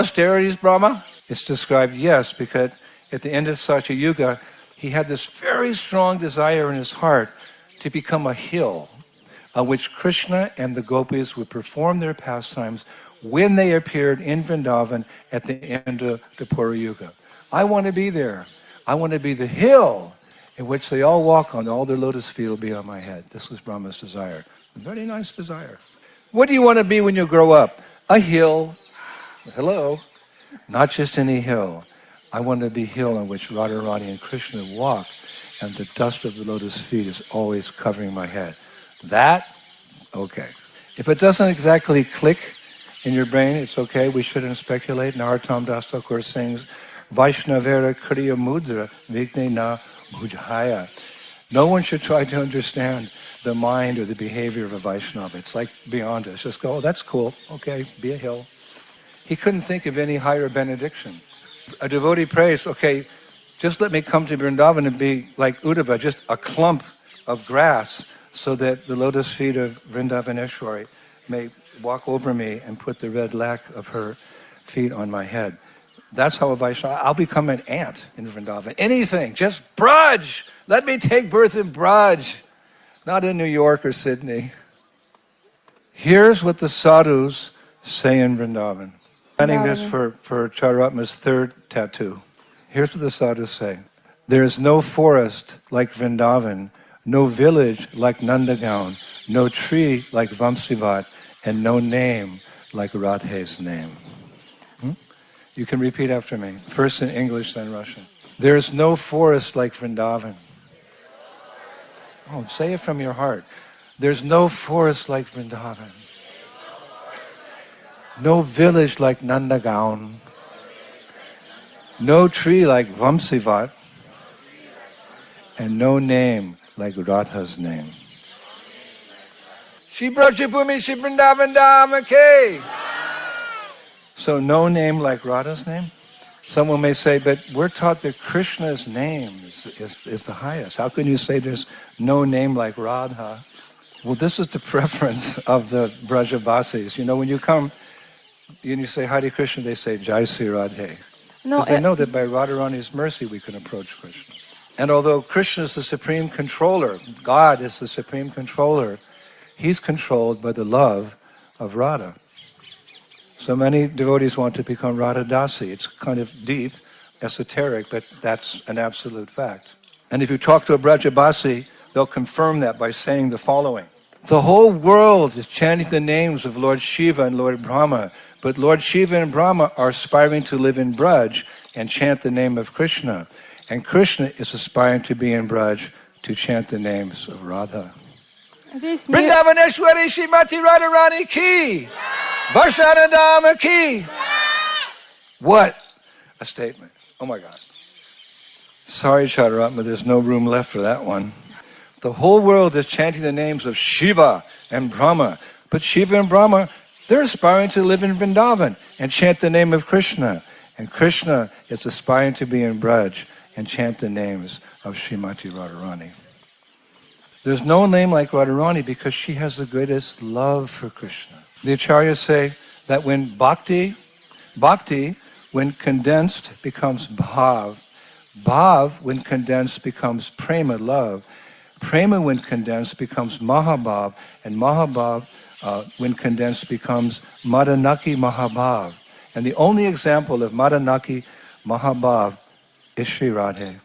Austerities, Brahma? It's described, yes, because at the end of Satya Yuga, he had this very strong desire in his heart to become a hill on which Krishna and the gopis would perform their pastimes when they appeared in Vrindavan at the end of the Pura Yuga. I want to be there. I want to be the hill in which they all walk on. All their lotus feet will be on my head. This was Brahma's desire. A very nice desire. What do you want to be when you grow up? A hill. Hello. Not just any hill. I want to be a hill on which Radharani and Krishna walk, and the dust of the lotus feet is always covering my head. That, okay. If it doesn't exactly click in your brain, it's okay. We shouldn't speculate. Narottam Das Thakur sings, Vaishnavera Kriya Mudra Vigne Na Bhujhaya. No one should try to understand the mind or the behavior of a Vaishnava. It's like beyond us. Just go, oh, that's cool. Okay, be a hill. He couldn't think of any higher benediction. A devotee prays, okay, just let me come to Vrindavan and be like Uddhava, just a clump of grass, so that the lotus feet of Vrindavaneshwari may walk over me and put the red lac of her feet on my head. That's how a Vaishnava, I'll become an ant in Vrindavan. Anything, just Braj. Let me take birth in Braj, not in New York or Sydney. Here's what the sadhus say in Vrindavan. Planning this for Charuratma's third tattoo. Here's what the sadhus say. There is no forest like Vrindavan, no village like Nandagaon, no tree like Vamsivat, and no name like Radhe's name. You can repeat after me, first in English, then Russian. There is no forest like Vrindavan. Oh, say it from your heart. There's no forest like Vrindavan. No village like Nandagaon. No tree like Vamsivat. And no name like Radha's name. Shri Brajabhumi Shri Vrindavan Dham Ki. So no name like Radha's name? Someone may say, but we're taught that Krishna's name is the highest. How can you say there's no name like Radha? Well, this is the preference of the Brajavasis. You know, when you come and you say Hare Krishna, they say Jai Sri Radhe. Because they know that by Radharani's mercy we can approach Krishna. And although Krishna is the supreme controller, God is the supreme controller, he's controlled by the love of Radha. So many devotees want to become Radha Dasi. It's kind of deep, esoteric, but that's an absolute fact. And if you talk to a Brajabasi, they'll confirm that by saying the following. The whole world is chanting the names of Lord Shiva and Lord Brahma, but Lord Shiva and Brahma are aspiring to live in Braj and chant the name of Krishna. And Krishna is aspiring to be in Braj to chant the names of Radha. Vrindavaneshwari Shrimati Radharani Ki! Varshanadama Ki! What a statement. Oh my God. Sorry, Charuratma, there's no room left for that one. The whole world is chanting the names of Shiva and Brahma. But Shiva and Brahma, they're aspiring to live in Vrindavan and chant the name of Krishna. And Krishna is aspiring to be in Braj and chant the names of Srimati Radharani. There's no name like Radharani because she has the greatest love for Krishna. The acharyas say that when bhakti, when condensed, becomes bhav. Bhav, when condensed, becomes prema, love. Prema, when condensed, becomes mahabhav. And mahabhav, when condensed, becomes madanaki mahabhav. And the only example of madanaki mahabhav is Sri Radhe.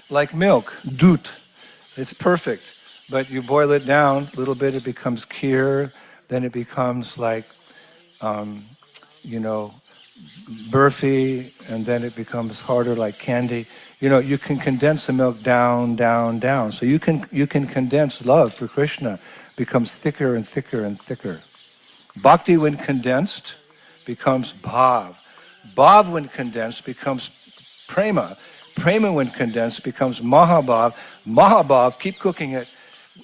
Like milk, dut. It's perfect, but you boil it down a little bit, it becomes kheer, then it becomes like, burfi, and then it becomes harder like candy. You know, you can condense the milk down, down, down. So you can condense love for Krishna, becomes thicker and thicker and thicker. Bhakti, when condensed, becomes bhav. Bhav, when condensed, becomes prema. Prema, when condensed, becomes mahabhav. Mahabhav, keep cooking it.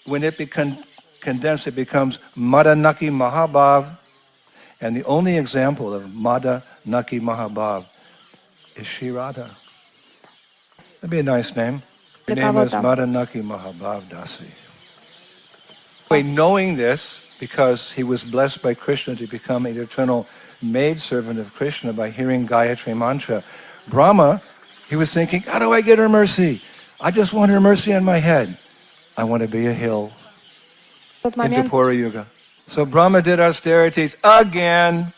When it becomes condensed, it becomes madanaki mahabhav. And the only example of madanaki mahabhav is Sri Radha. That'd be a nice name. Her name is Madanaki Mahabhav Dasi. Knowing this, because he was blessed by Krishna to become an eternal maidservant of Krishna by hearing Gayatri Mantra. Brahma, he was thinking, how do I get her mercy? I just want her mercy on my head. I want to be a hill. In Dwapara Yuga. So Brahma did austerities again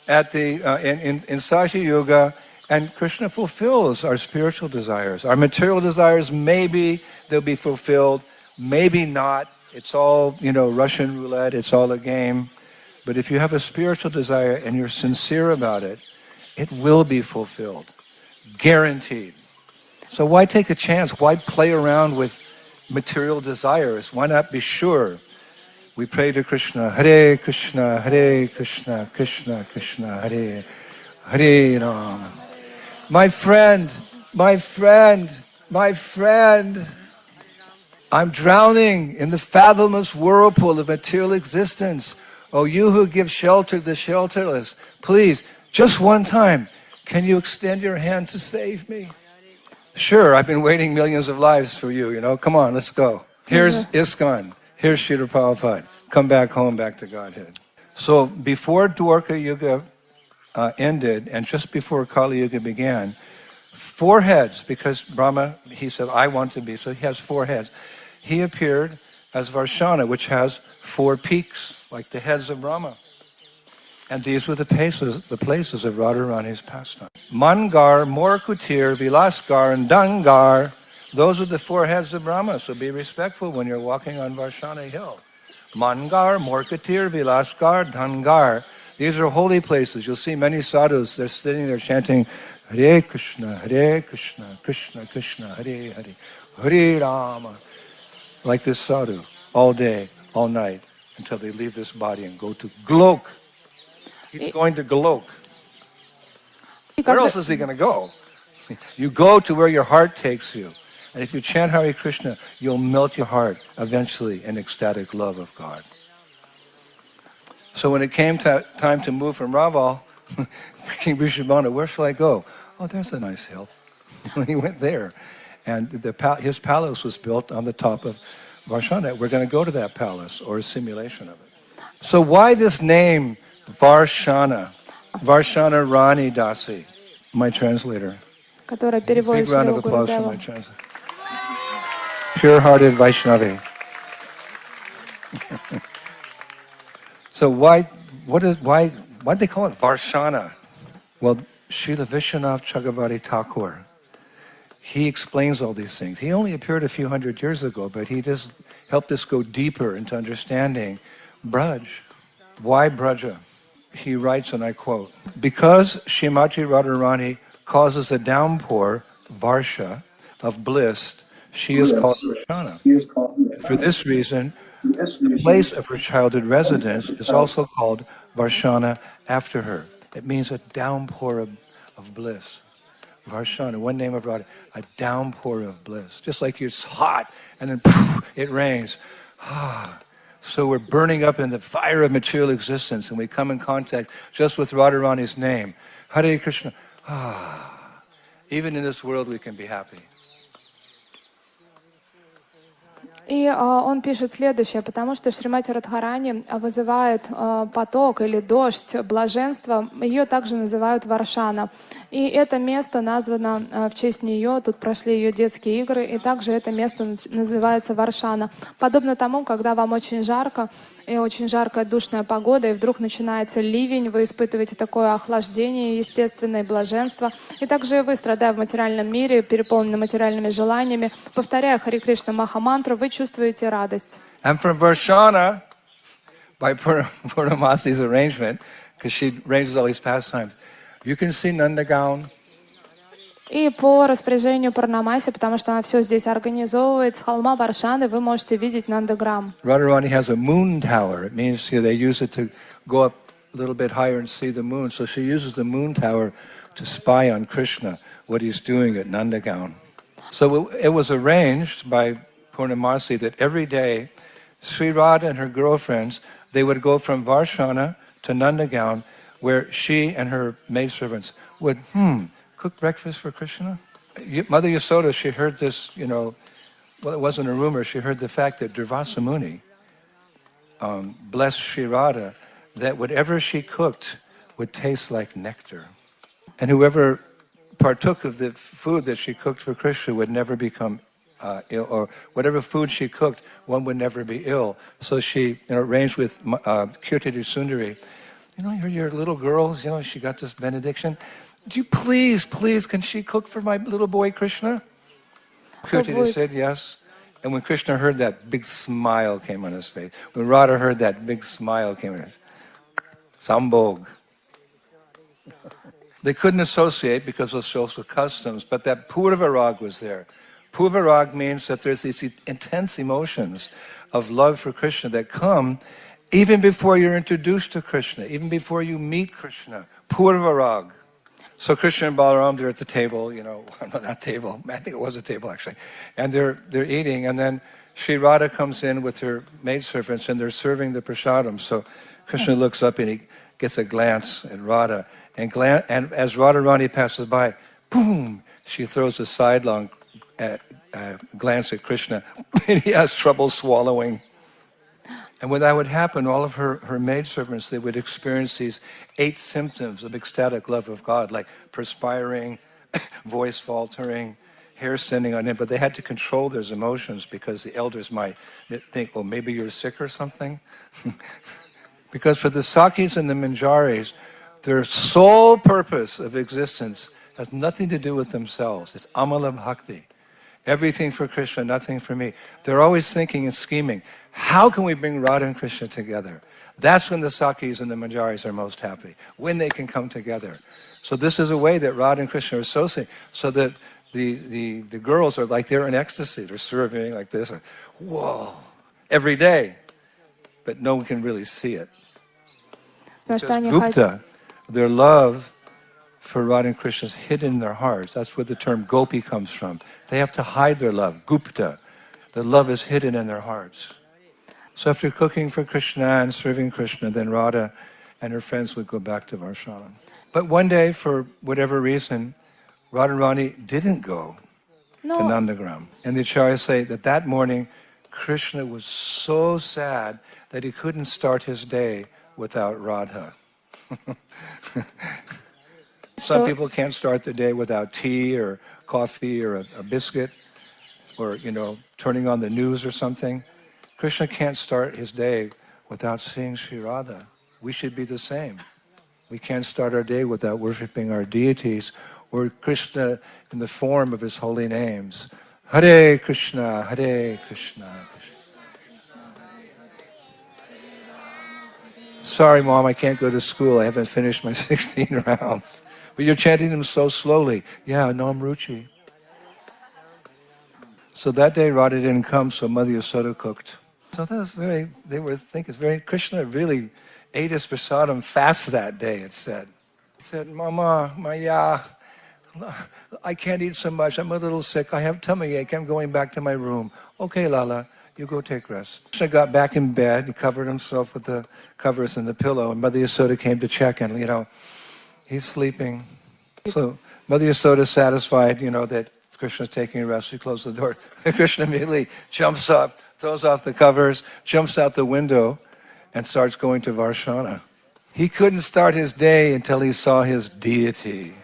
at in Satya Yuga, and Krishna fulfills our spiritual desires. Our material desires, maybe they'll be fulfilled, maybe not. It's all, Russian roulette, it's all a game. But if you have a spiritual desire and you're sincere about it, it will be fulfilled. Guaranteed. So why take a chance? Why play around with material desires? Why not be sure? We pray to Krishna, Hare Krishna, Hare Krishna, Krishna Krishna, Hare Hare Rama. My friend, my friend, my friend, I'm drowning in the fathomless whirlpool of material existence. Oh, you who give shelter to the shelterless, please, just one time, can you extend your hand to save me? Sure, I've been waiting millions of lives for you, Come on, let's go. Here's ISKCON. Here's Srila Prabhupada. Come back home, back to Godhead. So before Dwarka Yuga ended, and just before Kali Yuga began, 4 heads, because Brahma, he said, I want to be, so he has 4 heads. He appeared as Varshana, which has 4 peaks, like the heads of Brahma. And these were the places of Radharani's pastime. Mangar, Morkutir, Vilasgar, and Dangar. Those are the 4 heads of Brahma, so be respectful when you're walking on Varshana Hill. Mangar, Morkutir, Vilasgar, Dangar. These are holy places. You'll see many sadhus, they're sitting there chanting, Hare Krishna, Krishna Krishna, Hare Hare, Hare Rama. Like this sadhu, all day, all night, until they leave this body and go to Golok. He's going to Golok. Where else is he going to go? You go to where your heart takes you. And if you chant Hare Krishna, you'll melt your heart eventually in ecstatic love of God. So when it came time to move from Raval, King Vrishabhana, where shall I go? Oh, there's a nice hill. He went there. And his palace was built on the top of Varshana. We're going to go to that palace, or a simulation of it. So why this name, Varshana? Varshana Rani Dasi, my translator. Big round of applause for my translator. Pure-hearted Vaishnavi. So why they call it Varshana? Well, Srila Vishwanath Chakravarti Thakur, he explains all these things. He only appeared a few hundred years ago, but he just helped us go deeper into understanding Braj. Why Braja? He writes, and I quote, because Shrimati Radharani causes a downpour, Varsha, of bliss, she is called Varshana. For this reason, the place of her childhood residence is also called Varshana after her. It means a downpour of bliss. Varshana, one name of Radha, a downpour of bliss. Just like it's hot and then poof, it rains. So we're burning up in the fire of material existence, and we come in contact just with Radharani's name. Hare Krishna. Even in this world we can be happy. И он пишет следующее, потому что Шримати Радхарани вызывает поток или дождь блаженства, ее также называют Варшана. И это место названо в честь нее, тут прошли ее детские игры, и также это место называется Варшана. Подобно тому, когда вам очень жарко, и очень жаркая душная погода, и вдруг начинается ливень, вы испытываете такое охлаждение, естественное блаженство. И также и вы, страдая в материальном мире, переполнены материальными желаниями, повторяя Харе Кришна Махамантру, вы чувствуете радость. And from Varshana, by Purnamasi's arrangement, because she arranges all these pastimes, you can see Nandagaon. И по распоряжению Пурнамаси, потому что она все здесь организовывает, с холма Варшаны вы можете видеть Нандаграм. Radharani has a moon tower. It means they use it to go up a little bit higher and see the moon. So she uses the moon tower to spy on Krishna, what he's doing at Nandagaon. So it was arranged by Purnamasi that every day, Sri Radha and her girlfriends, they would go from Varshana to Nandagaon, where she and her maidservants would, cook breakfast for Krishna? Mother Yasoda, she heard this, well, it wasn't a rumor, she heard the fact that Durvasa Muni blessed Sri Radha, that whatever she cooked would taste like nectar. And whoever partook of the food that she cooked for Krishna would never become ill, or whatever food she cooked, one would never be ill. So she arranged with Kirti Sundari, your little girls, she got this benediction. Do you please, can she cook for my little boy Krishna? Kirti said yes. And when Krishna heard that, big smile came on his face. When Radha heard that, big smile came on his face. Sambhog. They couldn't associate because of social customs, but that purvarag was there. Purvarag means that there's these intense emotions of love for Krishna that come even before you're introduced to Krishna, even before you meet Krishna. Purvarag. So Krishna and Balaram, they're at the table, not table, I think it was a table actually, and they're eating, and then Sri Radha comes in with her maidservants and they're serving the prasadam. So Krishna looks up and he gets a glance at Radha, and as Radharani passes by, boom, she throws a sidelong glance at Krishna, and he has trouble swallowing. And when that would happen, all of her maidservants, they would experience these 8 symptoms of ecstatic love of God, like perspiring, voice faltering, hair standing on end. But they had to control their emotions because the elders might think, oh, maybe you're sick or something. Because for the Sakis and the Manjaris, their sole purpose of existence has nothing to do with themselves. It's Amala Bhakti. Everything for Krishna, nothing for me. They're always thinking and scheming, how can we bring Radha and Krishna together? That's when the Sakis and the Manjaris are most happy, when they can come together. So this is a way that Radha and Krishna are associated, so that the girls are like they're in ecstasy. They're serving like this, whoa, every day. But no one can really see it. Because Gupta, their love for Radha and Krishna is hidden in their hearts. That's where the term gopi comes from. They have to hide their love, Gupta. The love is hidden in their hearts. So after cooking for Krishna and serving Krishna, then Radha and her friends would go back to Varshana. But one day, for whatever reason, Radharani didn't go to Nandagram. And the Acharyas say that morning, Krishna was so sad that he couldn't start his day without Radha. Some people can't start their day without tea or coffee or a biscuit or, turning on the news or something. Krishna can't start his day without seeing Sri Radha. We should be the same. We can't start our day without worshipping our deities or Krishna in the form of his holy names. Hare Krishna, Hare Krishna. Sorry, Mom, I can't go to school. I haven't finished my 16 rounds. But you're chanting them so slowly. Yeah, Nam Ruchi. So that day Radha didn't come, so Mother Yasoda cooked. So that was Krishna really ate his prasadam fast that day, it said. He said, Mama, Maya, I can't eat so much. I'm a little sick. I have tummy ache. I'm going back to my room. Okay, Lala, you go take rest. Krishna got back in bed. He covered himself with the covers and the pillow. And Mother Yasoda came to check, and, he's sleeping. So Mother Yasoda, satisfied, that Krishna's taking a rest, she closed the door. Krishna immediately jumps up, throws off the covers, jumps out the window, and starts going to Varshana. He couldn't start his day until he saw his deity.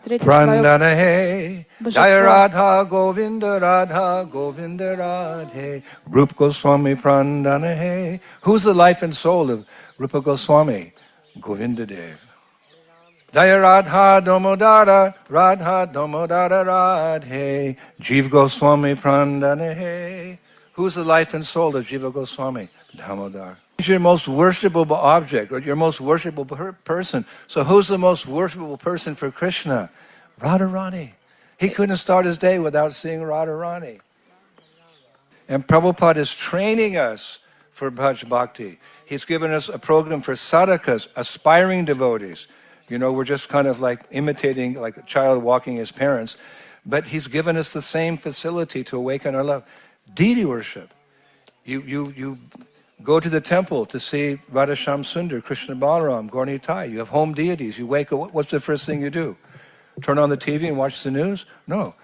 Prandana Jaya Radha Govinda Radha Govinda Radhe Rupa Goswami Prandana. Who's the life and soul of Rupa Goswami? Govinda Dev. Jaya Radha Damodara Radha Damodara Radhe Jiva Goswami Prandana. Who's the life and soul of Jiva Goswami? Damodar. He's your most worshipable object, or your most worshipable person. So who's the most worshipable person for Krishna? Radharani. He couldn't start his day without seeing Radharani. And Prabhupada is training us for Bhaj Bhakti. He's given us a program for sadhakas, aspiring devotees. We're just kind of like imitating like a child walking his parents. But he's given us the same facility to awaken our love. Deity worship. You go to the temple to see Radhasham Sundar, Krishna Balaram, Gaur Nitai. You have home deities. You wake up, what's the first thing you do? Turn on the TV and watch the news? No.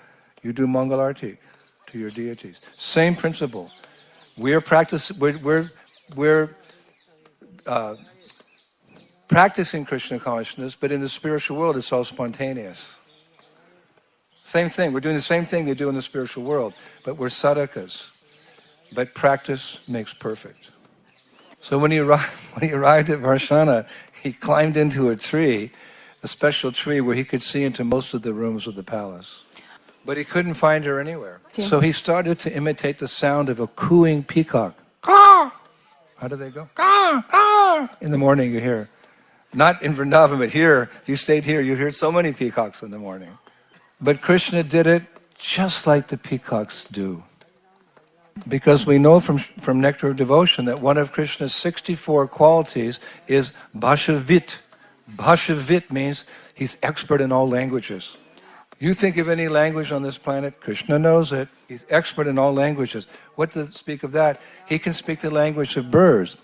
You do Mangal Arti to your deities. Same principle. We're practicing Krishna consciousness, but in the spiritual world it's all spontaneous. Same thing, we're doing the same thing they do in the spiritual world, but we're sadhakas. But practice makes perfect. So when he arrived at Varshana, he climbed into a tree, a special tree where he could see into most of the rooms of the palace. But he couldn't find her anywhere. So he started to imitate the sound of a cooing peacock. Caw! How do they go? Caw! Caw! In the morning you hear. Not in Vrindavan, but here, if you stayed here, you hear so many peacocks in the morning. But Krishna did it just like the peacocks do. Because we know from Nectar of Devotion that one of Krishna's 64 qualities is Bhashavit. Bhashavit means he's expert in all languages. You think of any language on this planet, Krishna knows it. He's expert in all languages. What to speak of that? He can speak the language of birds.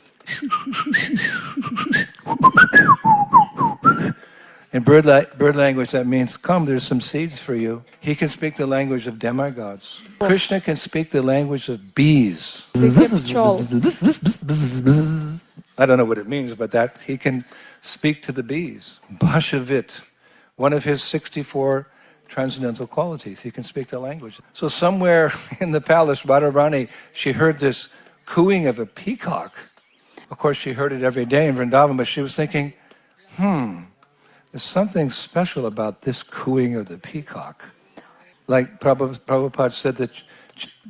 In bird language, that means, come, there's some seeds for you. He can speak the language of demigods. Krishna can speak the language of bees. I don't know what it means, but that he can speak to the bees. Bhashavit, one of his 64 transcendental qualities. He can speak the language. So somewhere in the palace, Radharani, she heard this cooing of a peacock. Of course, she heard it every day in Vrindavan, but she was thinking, there's something special about this cooing of the peacock. Like Prabhupada said that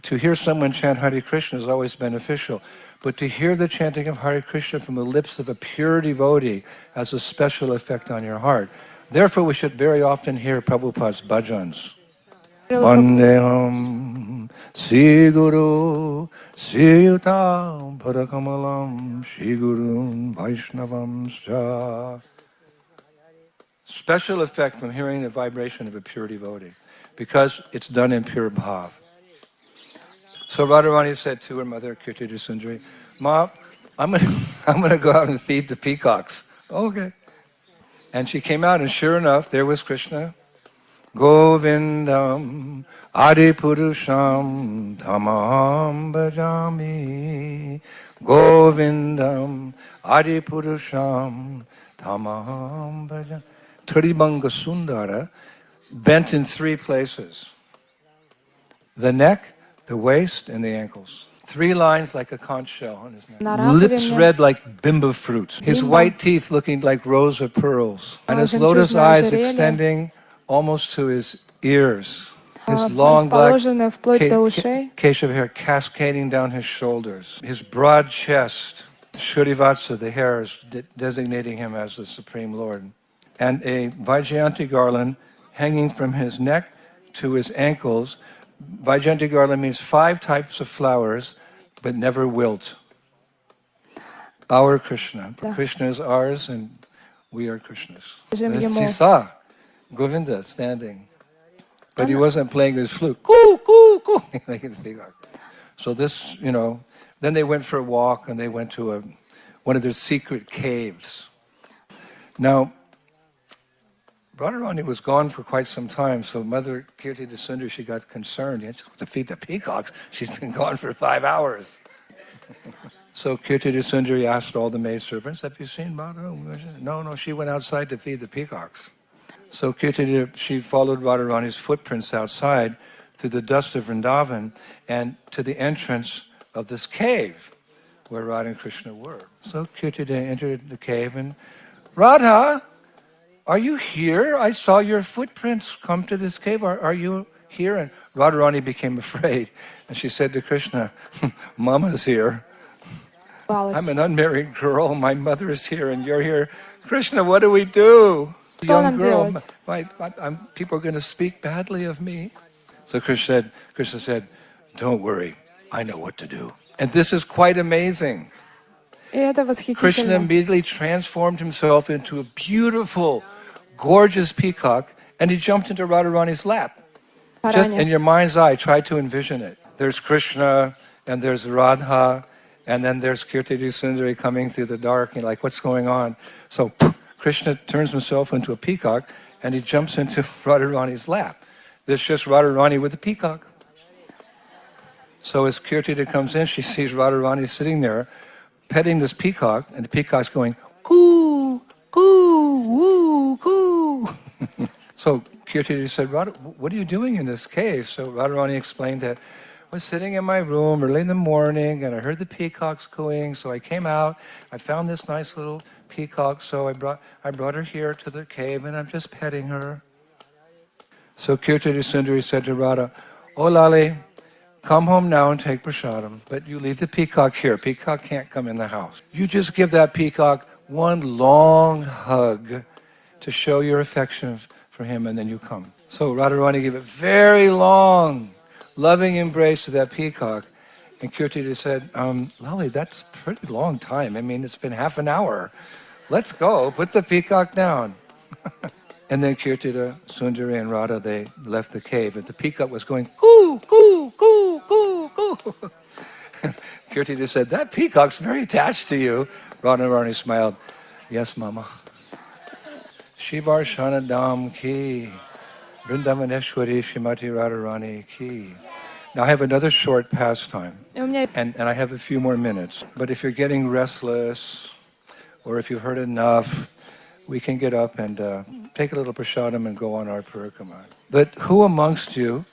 to hear someone chant Hare Krishna is always beneficial, but to hear the chanting of Hare Krishna from the lips of a pure devotee has a special effect on your heart. Therefore, we should very often hear Prabhupada's bhajans. Vandeham Sri Guru Sri Yutam Padakamalam Sri Gurun Vaishnavam Sja. Special effect from hearing the vibration of a pure devotee, because it's done in pure bhav. So Radharani said to her mother, Kirti Sundari, Ma, I'm gonna go out and feed the peacocks. Okay. And she came out, and sure enough, there was Krishna. Govindam Adipurusham Tamaham Bhajami. Govindam Adipurusham Tamaham Bhajami. Tribanga Sundara, bent in 3 places. The neck, the waist, and the ankles. 3 lines like a conch shell on his neck. Lips red like bimba fruits. His white teeth looking like rows of pearls. And his lotus eyes extending almost to his ears. His long black keshav hair cascading down his shoulders. His broad chest, Shrivatsa, the hairs designating him as the Supreme Lord. And a Vaijayanti garland hanging from his neck to his ankles. Vaijayanti garland means 5 types of flowers, but never wilt. Our Krishna. Krishna is ours, and we are Krishna's. He saw Govinda standing, but he wasn't playing his flute. Coo, coo, coo, like the peacock. So this, then they went for a walk, and they went to one of their secret caves. Now, Radharani was gone for quite some time, so Mother Kirti Sundari, she got concerned. To feed the peacocks, she's been gone for 5 hours. So Kirti Sundari asked all the maidservants, have you seen Radharani? No, she went outside to feed the peacocks. So Kirti, she followed Radharani's footprints outside through the dust of Vrindavan and to the entrance of this cave where Radha and Krishna were. So Kirti entered the cave and, Radha, are you here? I saw your footprints come to this cave. Are you here? And Radharani became afraid. And she said to Krishna, Mama's here. I'm an unmarried girl. My mother is here and you're here. Krishna, what do we do? Young girl, people are going to speak badly of me. So Krishna said, don't worry, I know what to do. And this is quite amazing. Krishna immediately transformed himself into a beautiful, gorgeous peacock, and he jumped into Radharani's lap. Just in your mind's eye, try to envision it. There's Krishna, and there's Radha, and then there's Kirti Sundari coming through the dark, and you're like, what's going on? So Krishna turns himself into a peacock, and he jumps into Radharani's lap. There's just Radharani with the peacock. So as Kirti comes in, she sees Radharani sitting there, petting this peacock, and the peacock's going, coo, So Kirtidi said, Radha, what are you doing in this cave? So Radharani explained that I was sitting in my room early in the morning and I heard the peacocks cooing. So I came out, I found this nice little peacock. So I brought her here to the cave and I'm just petting her. So Kirtidi Sundari said to Radha, "Oh Lali, come home now and take prasadam, but you leave the peacock here. Peacock can't come in the house. You just give that peacock one long hug to show your affection for him, and then you come." So Radharani gave a very long, loving embrace to that peacock. And Kirtidi said, Lali, that's a pretty long time. I mean, it's been half an hour. Let's go, put the peacock down. And then Kirtida, Sundari, and Radha, they left the cave. And the peacock was going, coo, coo, coo, coo, coo. Kirtida said, that peacock's very attached to you. Radharani smiled, yes, Mama. Shivar Shanadam ki, Vrindavaneshwari Shrimati Radharani ki. Now I have another short pastime, and I have a few more minutes. But if you're getting restless, or if you've heard enough, we can get up and take a little prasadam and go on our parikrama. But who amongst you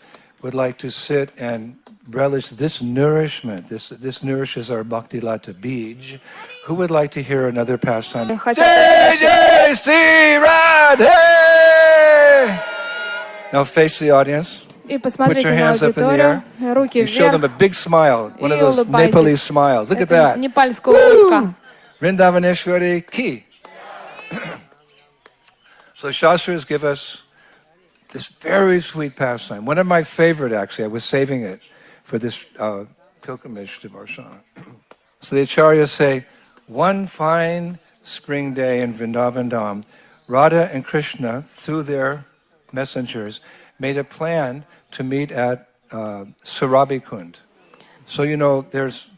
would like to sit and relish this nourishment? This nourishes our bhakti lata bij. Who would like to hear another pastime? Jai Jai Sri Radhe! Now face the audience. И Put посмотрите your на hands up in the аудиторию, air. руки You show them a вверх big smile, one и of those улыбайтесь. Nepalese smiles. Look at Это that. непальская улыбка. Vrindavaneshwari ki. So Shastras give us this very sweet pastime. One of my favorite, actually. I was saving it for this pilgrimage to Varshana. So the Acharyas say, one fine spring day in Vrindavan Dham, Radha and Krishna, through their messengers, made a plan to meet at Surabhikund. So you know, there's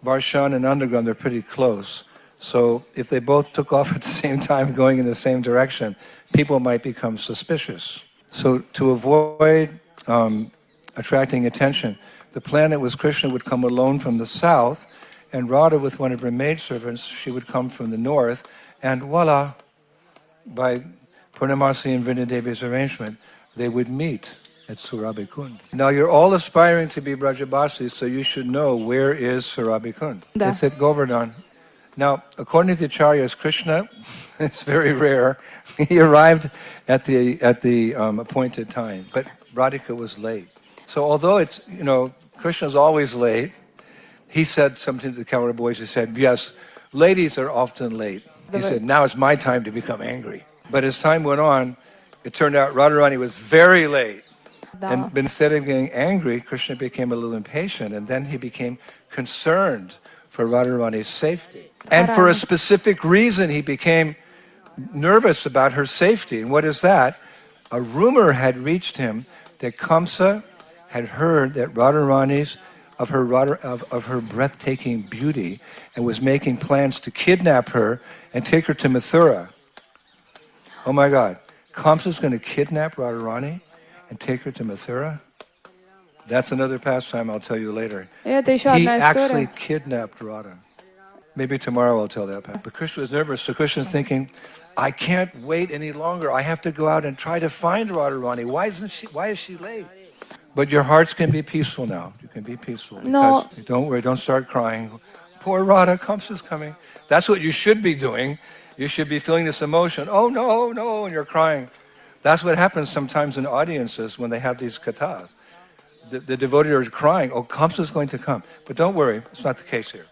Varshan and Underground, they're pretty close. So if they both took off at the same time going in the same direction, people might become suspicious. So to avoid attracting attention, the plan was Krishna would come alone from the south, and Radha with one of her maidservants, she would come from the north, and voila, by Purnamasi and Vrindadevi's arrangement, they would meet at Surabhikund. Now you're all aspiring to be Brajabasis, so you should know where is Surabhikund. It's at Govardhan. Now, according to the Acharyas, Krishna, it's very rare, he arrived at the appointed time, but Radhika was late. So although it's, you know, Krishna's always late, he said something to the cowherd boys. He said, yes, ladies are often late. He said, now it's my time to become angry. But as time went on, it turned out Radharani was very late. And instead of getting angry, Krishna became a little impatient, and then he became concerned for Radharani's safety. And for a specific reason, he became nervous about her safety. And what is that? A rumor had reached him that Kamsa had heard that Radharani's of her breathtaking beauty and was making plans to kidnap her and take her to Mathura. Oh my God, Kamsa's going to kidnap Radharani and take her to Mathura? That's another pastime I'll tell you later. He actually kidnapped Radha. Maybe tomorrow I'll tell that. But Krishna was nervous, so Krishna's thinking, I can't wait any longer. I have to go out and try to find Radharani. Why is she late? But your hearts can be peaceful now. You can be peaceful. Because don't worry, don't start crying. Poor Radha, Kamsa's coming. That's what you should be doing. You should be feeling this emotion. Oh no, no, and you're crying. That's what happens sometimes in audiences when they have these kathas. The devotees are crying, oh, Kamsa's going to come. But don't worry, it's not the case here.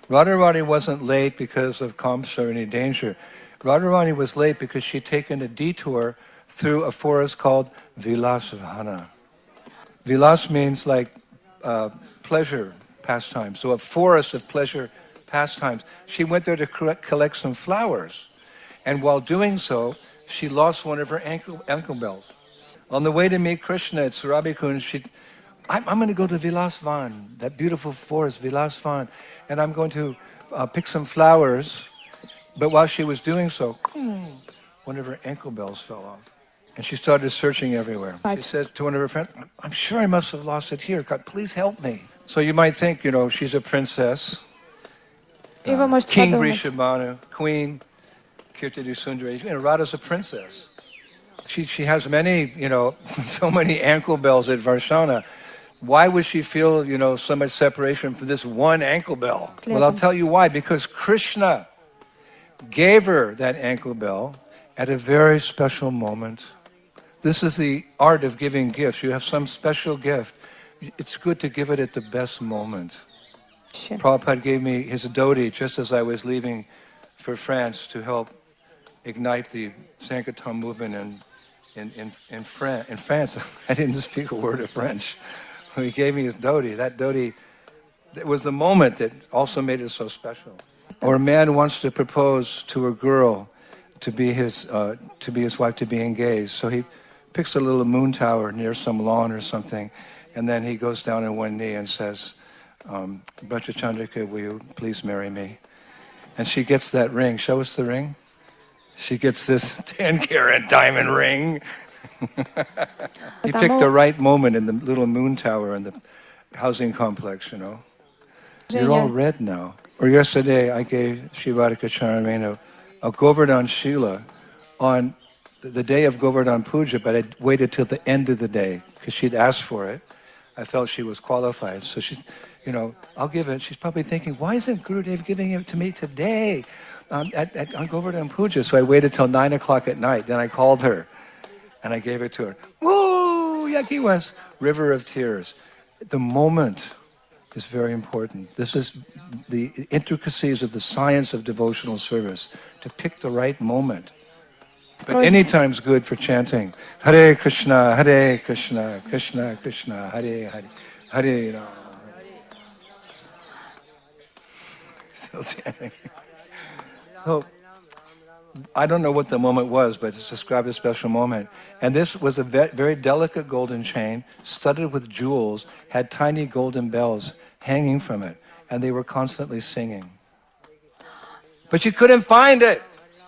Radharani wasn't late because of Kamsa or any danger. Radharani was late because she'd taken a detour through a forest called Vilasvana. Vilas means like pleasure pastimes, so a forest of pleasure pastimes. She went there to collect some flowers, and while doing so, she lost one of her ankle bells. On the way to meet Krishna at Surabhikund, I'm going to go to Vilasvan, that beautiful forest, Vilasvan, and I'm going to pick some flowers. But while she was doing so, one of her ankle bells fell off. And she started searching everywhere. She says to one of her friends, I'm sure I must have lost it here. God, please help me. So you might think, you know, she's a princess. King Vrishabhanu, Queen Kirtidi Sundari. You know, Radha's a princess. She has many, so many ankle bells at Varshana. Why would she feel, so much separation from this one ankle bell? Well, I'll tell you why. Because Krishna gave her that ankle bell at a very special moment. This is the art of giving gifts. You have some special gift. It's good to give it at the best moment. Sure. Prabhupada gave me his dhoti just as I was leaving for France to help ignite the Sankirtan movement in France. I didn't speak a word of French. He gave me his dhoti. That dhoti, it was the moment that also made it so special. Or a man wants to propose to a girl to be his wife, to be engaged. So he picks a little moon tower near some lawn or something, and then he goes down on one knee and says, Braja Chandrika, will you please marry me? And she gets that ring. Show us the ring. She gets this 10-carat diamond ring. He picked the right moment in the little moon tower in the housing complex, You're all red now. Or yesterday, I gave Shivadika Charamena a Govardhan Shila on the day of Govardhan Puja, but I waited till the end of the day because she'd asked for it. I felt she was qualified. So she's, I'll give it. She's probably thinking, why isn't Gurudev giving it to me today on Govardhan Puja? So I waited till 9 o'clock at night. Then I called her and I gave it to her. Woo! Yaki was river of tears. The moment is very important. This is the intricacies of the science of devotional service, to pick the right moment. But any time's good for chanting. Hare Krishna, Krishna Krishna, Hare Hare, Hare Rama. Still chanting. So, I don't know what the moment was, but it's described as a special moment. And this was a very delicate golden chain, studded with jewels, had tiny golden bells hanging from it, and they were constantly singing. But she couldn't find it.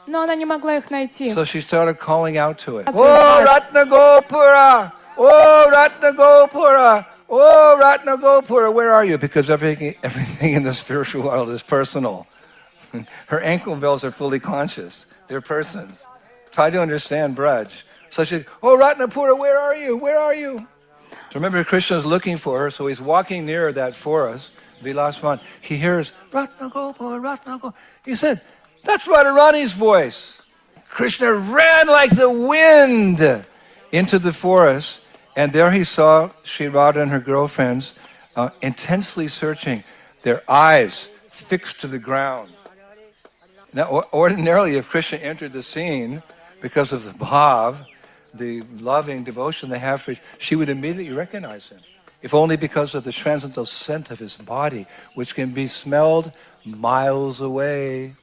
Но она не могла их найти. So she started calling out to it. Oh, Ratna Gopura! Oh, Ratna Gopura! Oh, Ratna Gopura! Where are you? Because everything in the spiritual world is personal. Her ankle bells are fully conscious. They're persons. Try to understand Braj. So she, oh, Ratnapura, where are you? Where are you? So remember, Krishna is looking for her, so he's walking near that forest, Vilasvan. He hears, Ratnagopura, Ratnagopura. He said, that's Radharani's voice. Krishna ran like the wind into the forest, and there he saw Sri Radha and her girlfriends intensely searching, their eyes fixed to the ground. Now, ordinarily, if Krishna entered the scene, because of the bhav, the loving devotion they have for, she would immediately recognize him, if only because of the transcendental scent of his body, which can be smelled miles away.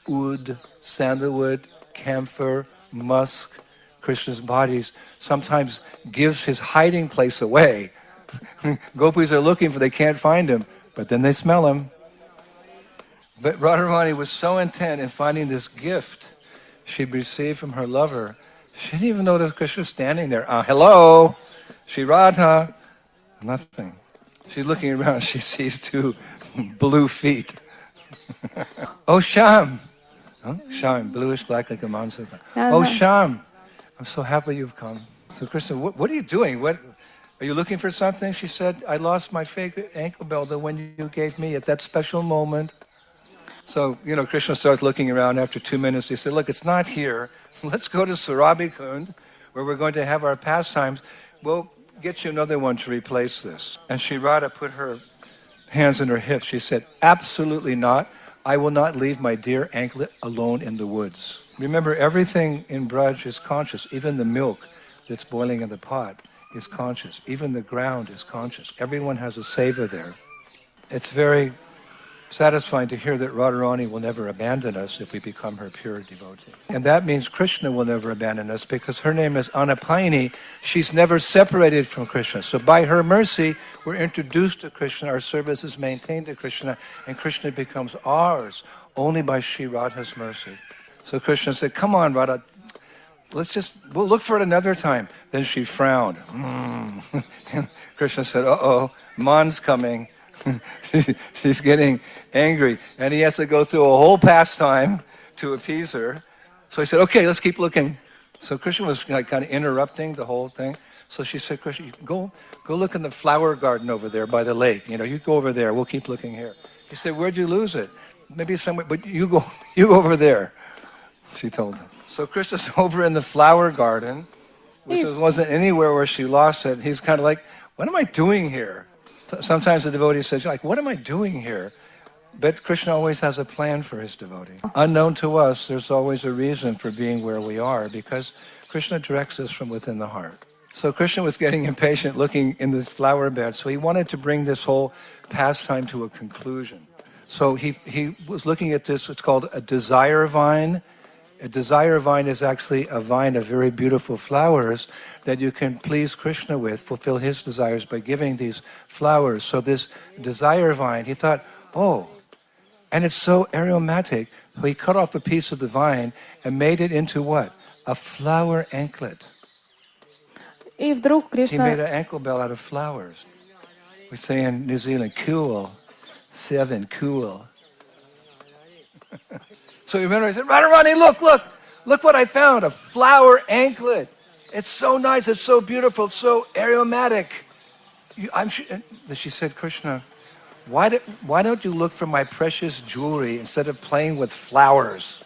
Oud, sandalwood, camphor, musk, Krishna's bodies sometimes gives his hiding place away. Gopis are looking for, they can't find him, but then they smell him. But Radharani was so intent in finding this gift she'd received from her lover, she didn't even notice Krishna standing there. Hello, Shri Radha. Nothing. She's looking around, she sees two blue feet. Oh, Sham. Huh? Sham, bluish black like a mountain. Oh, Sham, I'm so happy you've come. So Krishna, what are you doing? Are you looking for something? She said, I lost my fake ankle bell, the one you gave me at that special moment. So, Krishna starts looking around after 2 minutes. He said, look, it's not here. Let's go to Surabhikund, where we're going to have our pastimes. We'll get you another one to replace this. And Shri Radha put her hands on her hips. She said, absolutely not. I will not leave my dear anklet alone in the woods. Remember, everything in Braj is conscious. Even the milk that's boiling in the pot is conscious. Even the ground is conscious. Everyone has a seva there. It's very satisfying to hear that Radharani will never abandon us if we become her pure devotee. And that means Krishna will never abandon us because her name is Anapayini. She's never separated from Krishna. So by her mercy, we're introduced to Krishna, our service is maintained to Krishna, and Krishna becomes ours only by Shri Radha's mercy. So Krishna said, come on, Radha, we'll look for it another time. Then she frowned. And Krishna said, uh-oh, Man's coming. She's getting angry, and he has to go through a whole pastime to appease her. So he said, okay, let's keep looking. So Krishna was kind of interrupting the whole thing. So she said, Krishna, you go look in the flower garden over there by the lake. You go over there. We'll keep looking here. He said, where'd you lose it? Maybe somewhere, but you go over there. She told him. So Krishna's over in the flower garden, which wasn't anywhere where she lost it. He's kind of like, what am I doing here? Sometimes the devotee says, like, what am I doing here? But Krishna always has a plan for his devotee. Unknown to us, there's always a reason for being where we are, because Krishna directs us from within the heart. So Krishna was getting impatient looking in this flower bed, so he wanted to bring this whole pastime to a conclusion. So he was looking at this, it's called a desire vine. A desire vine is actually a vine of very beautiful flowers that you can please Krishna with, fulfill his desires by giving these flowers. So this desire vine, he thought, oh, and it's so aromatic. So he cut off a piece of the vine and made it into what? A flower anklet. И вдруг Кришна... He made an ankle bell out of flowers. We say in New Zealand, cool, 7, cool. So remember, I said, Radharani, look what I found, a flower anklet. It's so nice, it's so beautiful, it's so aromatic. She said, Krishna, why don't you look for my precious jewelry instead of playing with flowers?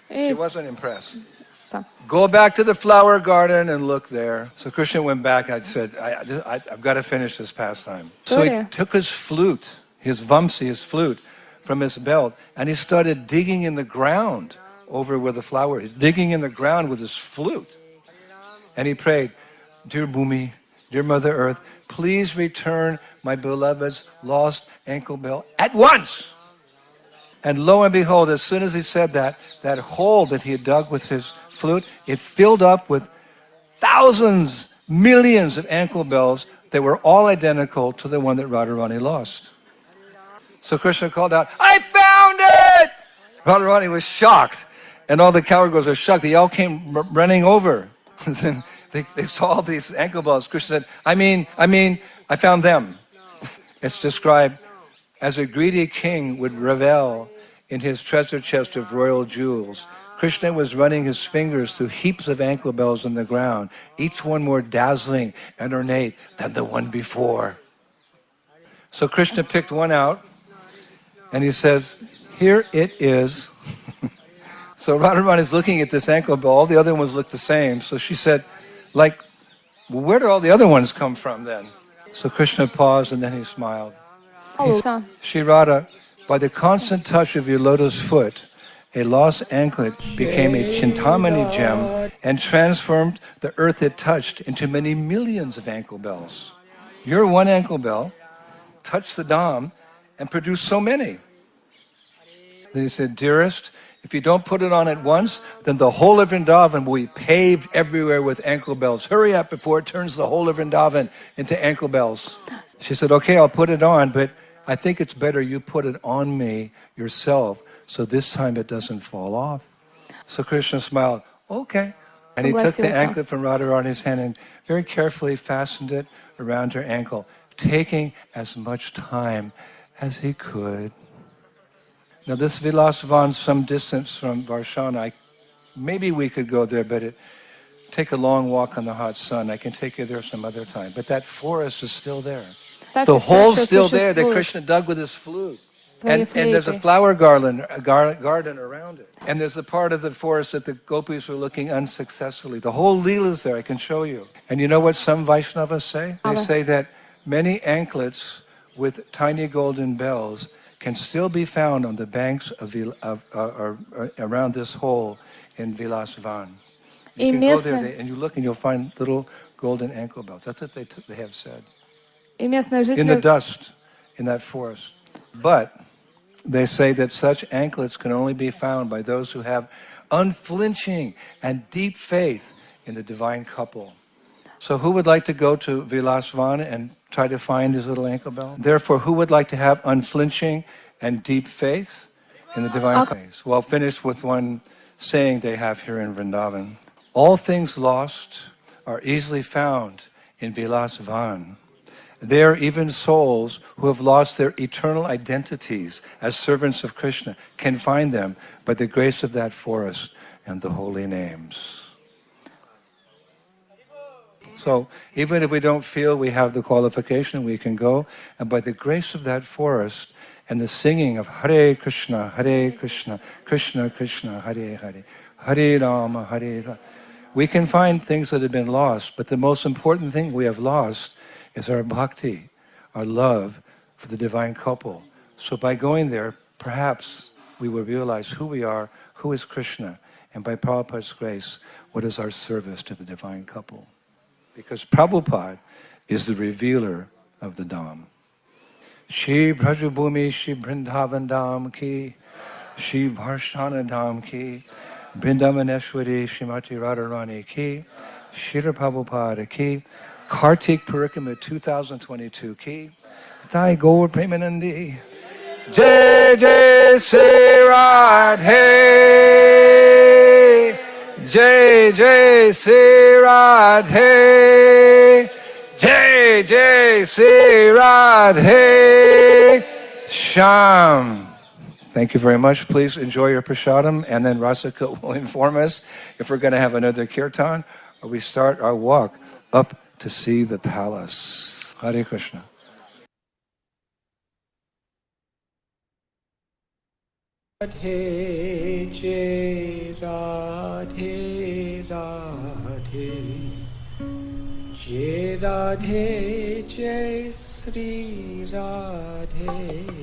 She wasn't impressed. Go back to the flower garden and look there. So Krishna went back. I said, I've got to finish this pastime. So he took his flute, his vamsi, his flute, from his belt, and he started digging in the ground over where the flower is. Digging in the ground with his flute. And he prayed, Dear Bhumi, dear Mother Earth, please return my beloved's lost ankle bell at once. And lo and behold, as soon as he said that, that hole that he had dug with his flute, it filled up with thousands, millions of ankle bells that were all identical to the one that Radharani lost. So Krishna called out, I found it! Radharani was shocked, and all the cowgirls were shocked. They all came running over. Then they saw all these ankle bells. Krishna said, I mean, I found them. It's described as a greedy king would revel in his treasure chest of royal jewels. Krishna was running his fingers through heaps of ankle bells in the ground, each one more dazzling and ornate than the one before. So Krishna picked one out, and he says, here it is. So Radharani is looking at this ankle bell. All the other ones look the same. So she said, well, where did all the other ones come from then? So Krishna paused, and then he smiled. He said, Shri Radha, by the constant touch of your lotus foot, a lost anklet became a Chintamani gem and transformed the earth it touched into many millions of ankle bells. Your one ankle bell touched the Dham and produced so many. Then he said, Dearest, if you don't put it on at once, then the whole of Vrindavan will be paved everywhere with ankle bells. Hurry up before it turns the whole of Vrindavan into ankle bells. She said, okay, I'll put it on, but I think it's better you put it on me yourself, so this time it doesn't fall off. So Krishna smiled, okay. And he took the anklet from Radharani's hand and very carefully fastened it around her ankle, taking as much time as he could. Now this Vilasvan's some distance from Varshana. Maybe we could go there, but take a long walk on the hot sun. I can take you there some other time. But that forest is still there. The hole's still there that Krishna dug with his flute. And there's a flower garden around it. And there's a part of the forest that the gopis were looking unsuccessfully. The whole Leela is there, I can show you. And you know what some Vaishnavas say? They say that many anklets with tiny golden bells can still be found on the banks of around this hole in Vilasvan. You can go there and you look and you'll find little golden ankle bells. That's what they have said. In the dust, in that forest. But they say that such anklets can only be found by those who have unflinching and deep faith in the divine couple. So who would like to go to Vilasvan and try to find his little ankle bell? Therefore, who would like to have unflinching and deep faith in the divine couple? Well, I'll finish with one saying they have here in Vrindavan. All things lost are easily found in Vilasvan. There, even souls who have lost their eternal identities as servants of Krishna can find them by the grace of that forest and the holy names. So even if we don't feel we have the qualification, we can go, and by the grace of that forest and the singing of Hare Krishna, Krishna Krishna, Hare Hare, Hare Rama, Hare Rama, we can find things that have been lost, but the most important thing we have lost is our bhakti, our love for the divine couple. So by going there, perhaps we will realize who we are, who is Krishna, and by Prabhupada's grace, what is our service to the divine couple. Because Prabhupada is the revealer of the Dham. Shri Brajabhumi, Shri Vrindavan Dham ki, Shri Varshana Dham ki, Vrindavaneshwari, Srimati Radharani ki, Shri Prabhupada ki, Kartik Parikrama 2022 ki, Thai Gaur Premanandi, Jai Jai Sri Radhe, Jai Jai Sri Radhe, Jai Jai Sri Radhe, Sham. Thank you very much. Please enjoy your prasadam, and then Rasika will inform us if we're going to have another kirtan, or we start our walk up to see the palace. Hare Krishna. Radhe Jai Radhe Radhe Jai Radhe Jai Sri Radhe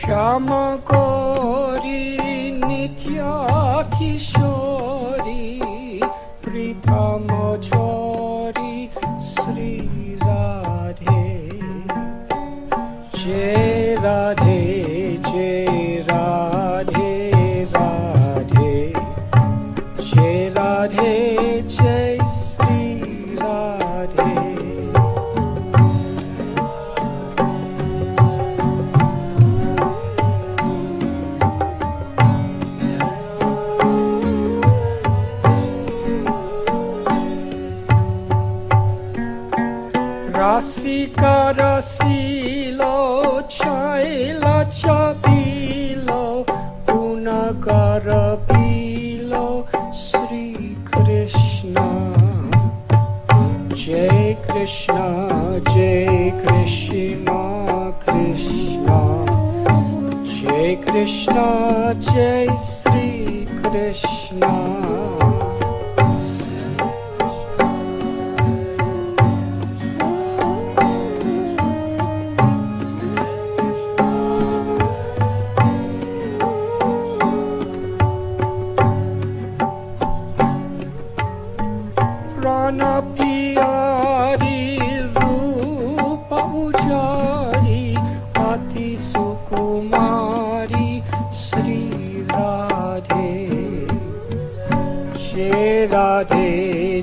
Shama Gauri Nitya Kishori Pritama Chori Sri Radhe Jai Radhe Jai Radhe Radhe Jai Radhe Jai Sri Radhe Rasika Rasilo Chaila Chabilo Gunagara Bilo Sri Krishna Jai Krishna Jai Krishna Krishna Jai Krishna Jai Sri Krishna Piyari Rupa Ujari Ati Sukumari Sri Radhe Jai Radhe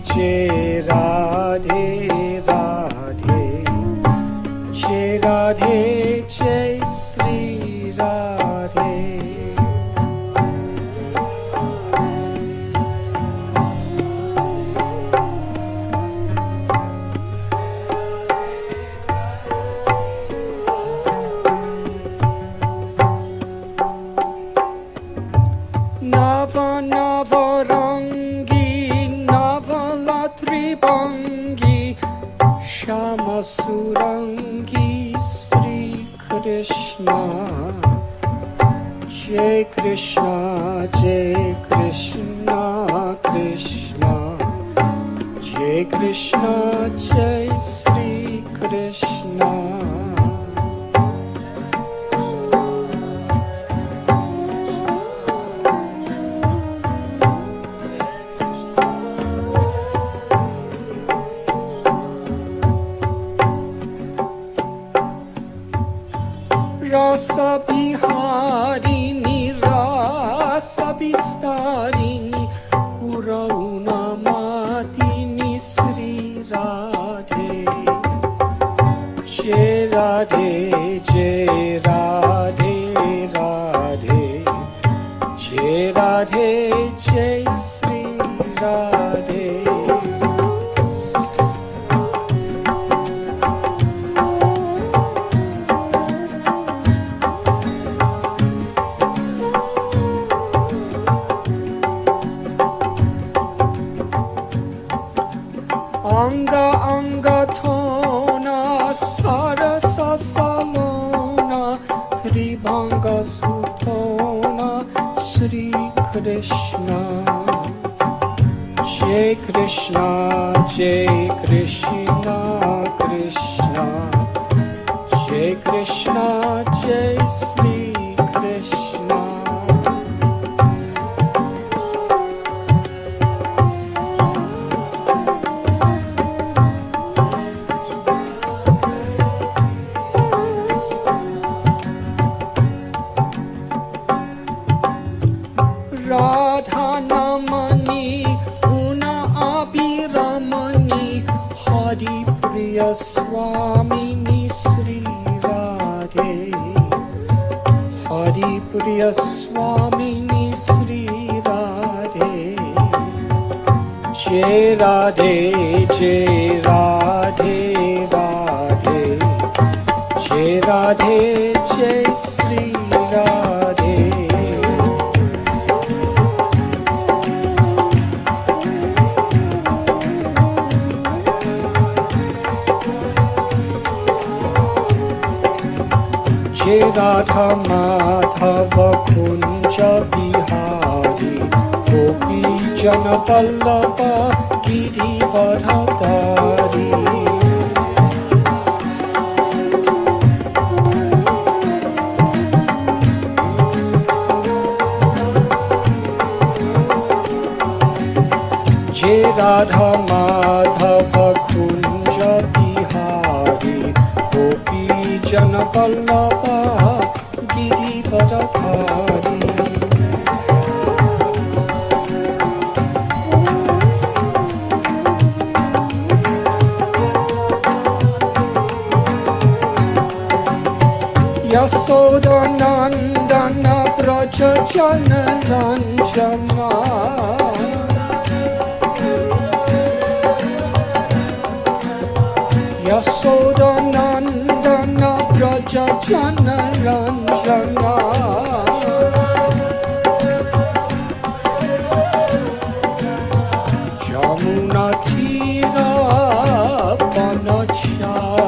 Jai Radhe Radhe Jai Radhe Jai Sri Radhe Nava Navarangi Navalatri Bangi Shama Surangi Sri Krishna Jai Krishna Jai Krishna Krishna Jai Krishna Jai Sri Krishna Rasa Biharini Rasa Bistarini Purauna Matini Sri Radhe Jai Anga anga thona sarasa salona Tribhanga sutona Sri Krishna Jai Krishna Jai Krishna Krishna Jai Krishna Jai Sri Krishna Radha Namani Una Abhiramani Hari Priya Swamini Sri Radhe Hari Priya Swamini Sri Radhe Jai Radhe Jai Radhe Radhe Jai Radhe Jai Sri Radhe Jai Radha Madhava Kunja Bihari Gopi Jana Vallabha Girivardhari Jai Radha Madhava Kunja Bihari Gopi Jana Vallabha Girivardhari Yasoda Nandana Braja Jana Ranjana Yasoda Nandana Braja Jana Ranjana Jamuna Tira Panachari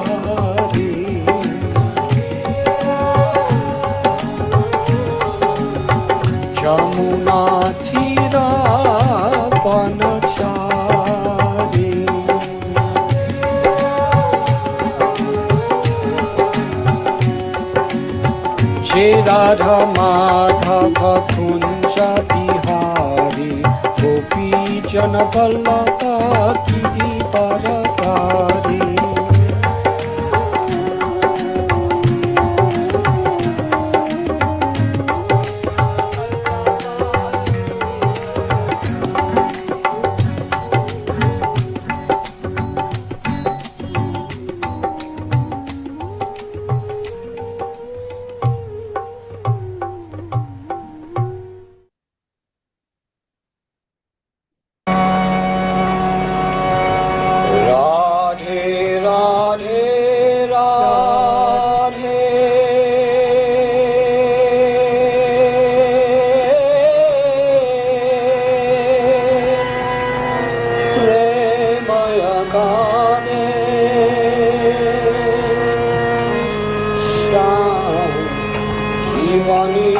Jamuna Tira Panachari Jai Radha Madhava Kunja Bihari Gopi Jana Vallabha Girivardhari Radhe Radhe Radhe Premaya Gane Shyam Jivani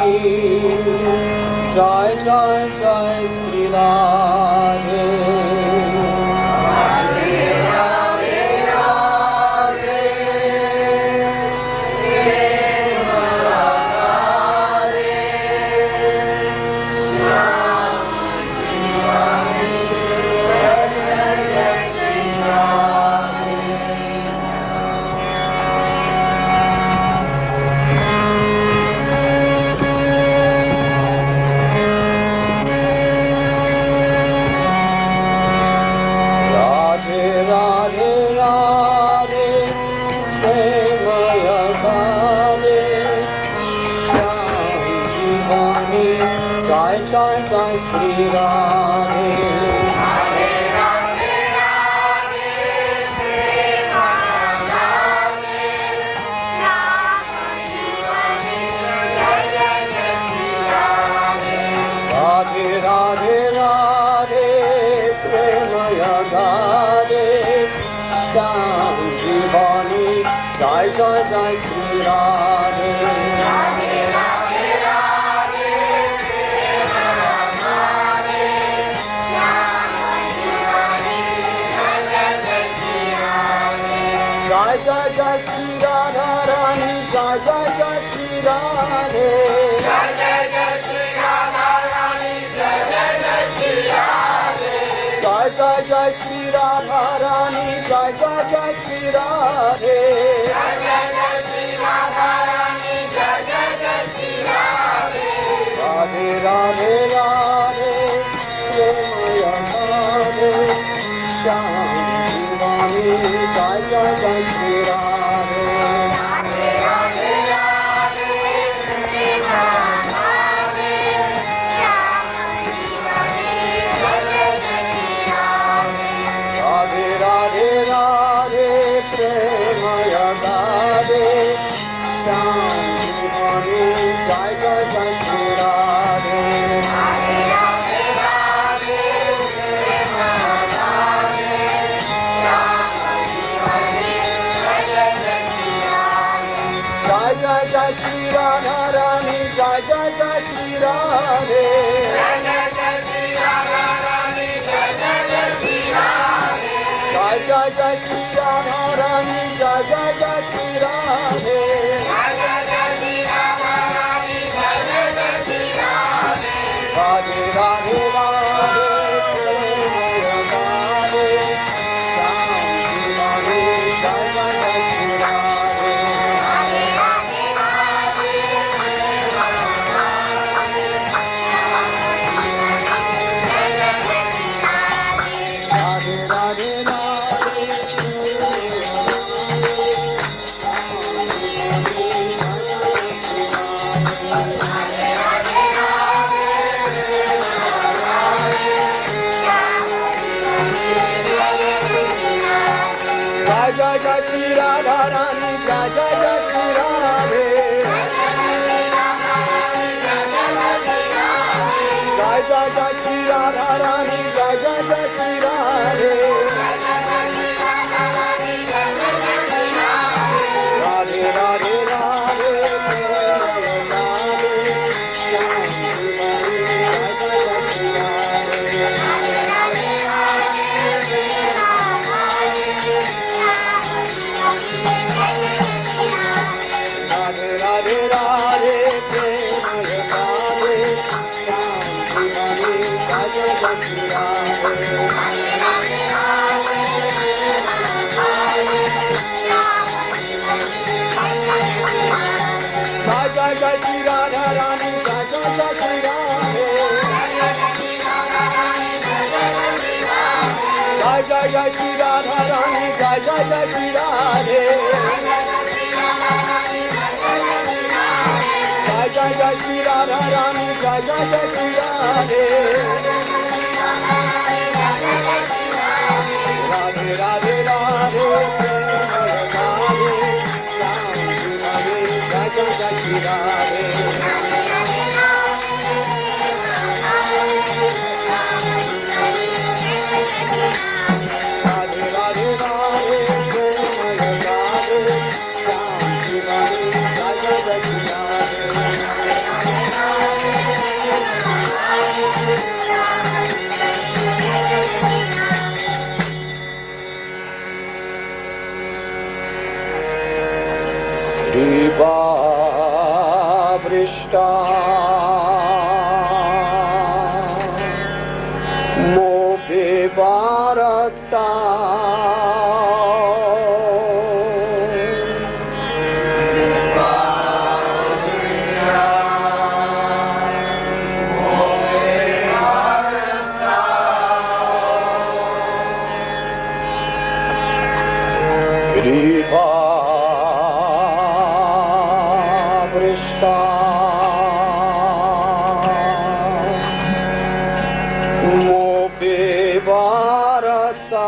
Jai Jai Jai Sri Radhe Jai Jai Jai Sri Radhe Radhe Radhe Radhe Prema Radhe Jai Jai Jai Sri Radhe Radhe Radhe Radhe Prema Radhe Shyam Jiwani जय जय जय श्री राधे जय जय जय श्री राधा रानी जय जय जय श्री राधे जय जय जय श्री राधा रानी जय जय जय श्री राधे जय जय जय श्री राधा रानी जय जय जय श्री राधे जय जय जय श्री राधा रानी जय जय जय श्री राधे राधे राधे राधे प्रेमय राधे श्याम जीवानी जय जय जय श्री राधे राधे राधे राधे प्रेमय राधे श्याम जीवानी जय जय जय श्री राधे राधे राधे राधे प्रेमय राधे श्याम जीवानी जय जय जय श्री राधे राधे राधे राधे प्रेमय राधे श्याम जीवानी जय जय जय श्री राधे जय जय जय श्री राधा रानी जय जय जय श्री राधे जय जय जय श्री राधा रानी जय जय जय श्री राधे जय जय जय श्री राधा रानी जय जय जय श्री राधे जय जय जय श्री राधा रानी जय जय जय श्री राधे राधे राधे राधे प्रेमय राधे श्याम जीवानी जय जय जय श्री राधे राधे राधे राधे प्रेमय राधे जय जय जय श्री राधे राधे राधे राधे प्रेमय जय जय जय श्री राधा रानी जय जय जय श्री राधे जय जय जय श्री राधा रानी जय जय जय श्री राधे राधे राधे राधे प्रेमय राधे श्याम जीवानी जय जय जय श्री राधे राधे राधे राधे प्रेमय राधे श्याम जीवानी जय जय जय श्री राधे जय जय जय श्री राधा रानी जय जय जय श्री राधे जय जय जय श्री राधा रानी जय जय जय श्री राधे जय जय जय श्री राधा रानी जय जय जय श्री राधे राधे राधे राधे प्रेमय राधे श्याम जीवानी जय जय जय श्री राधे राधे राधे राधे प्रेमय राधे श्याम जीवानी जय जय जय श्री राधे वृष्टा मोपे वारसा वृष्टा मोपे वारसा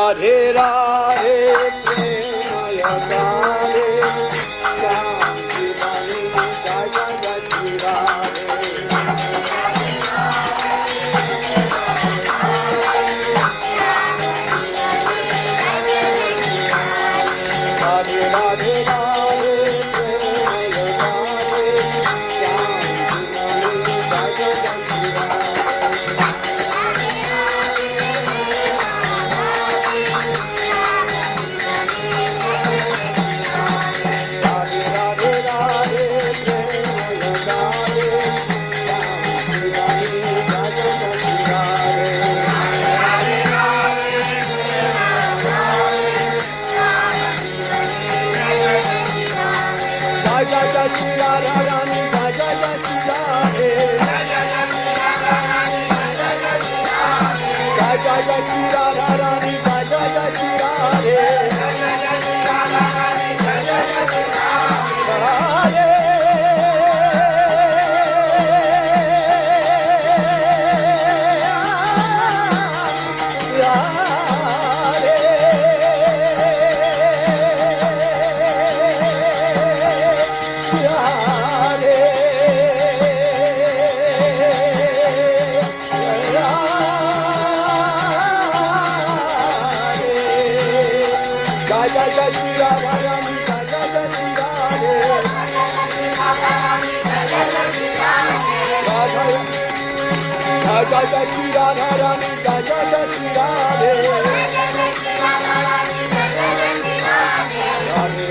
Radhe Radhe Premaya Radhe Shanti Mani Jai Jai Jai Shri Radhe Radhe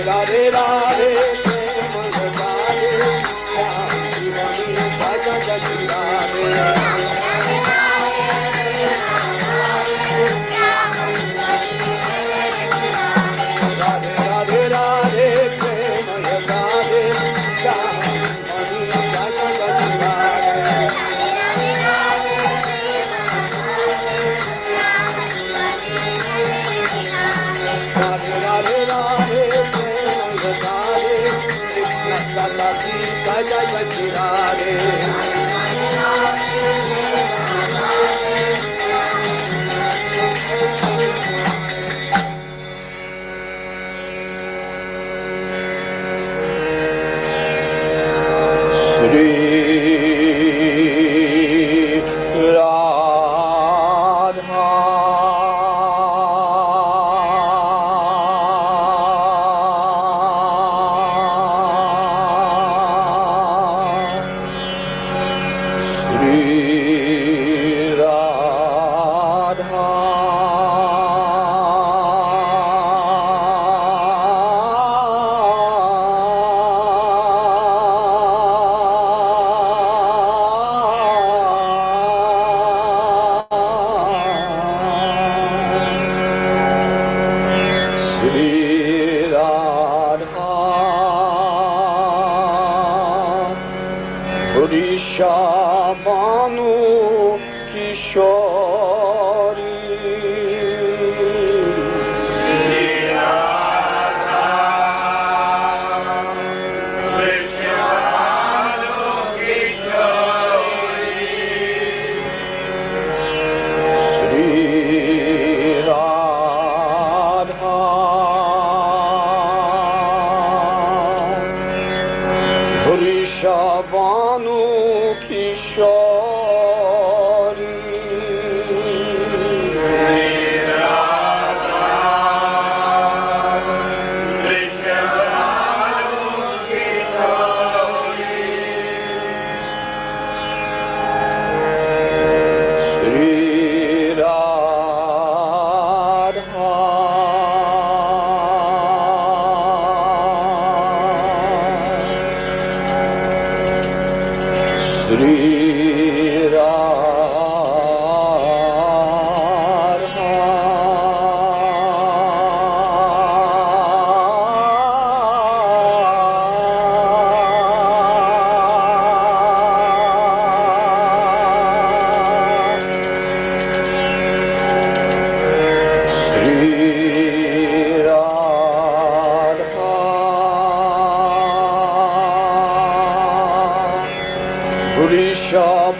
Radhe Radhe Premaya Radhe Shanti Mani Jai Jai Jai Shri Radhe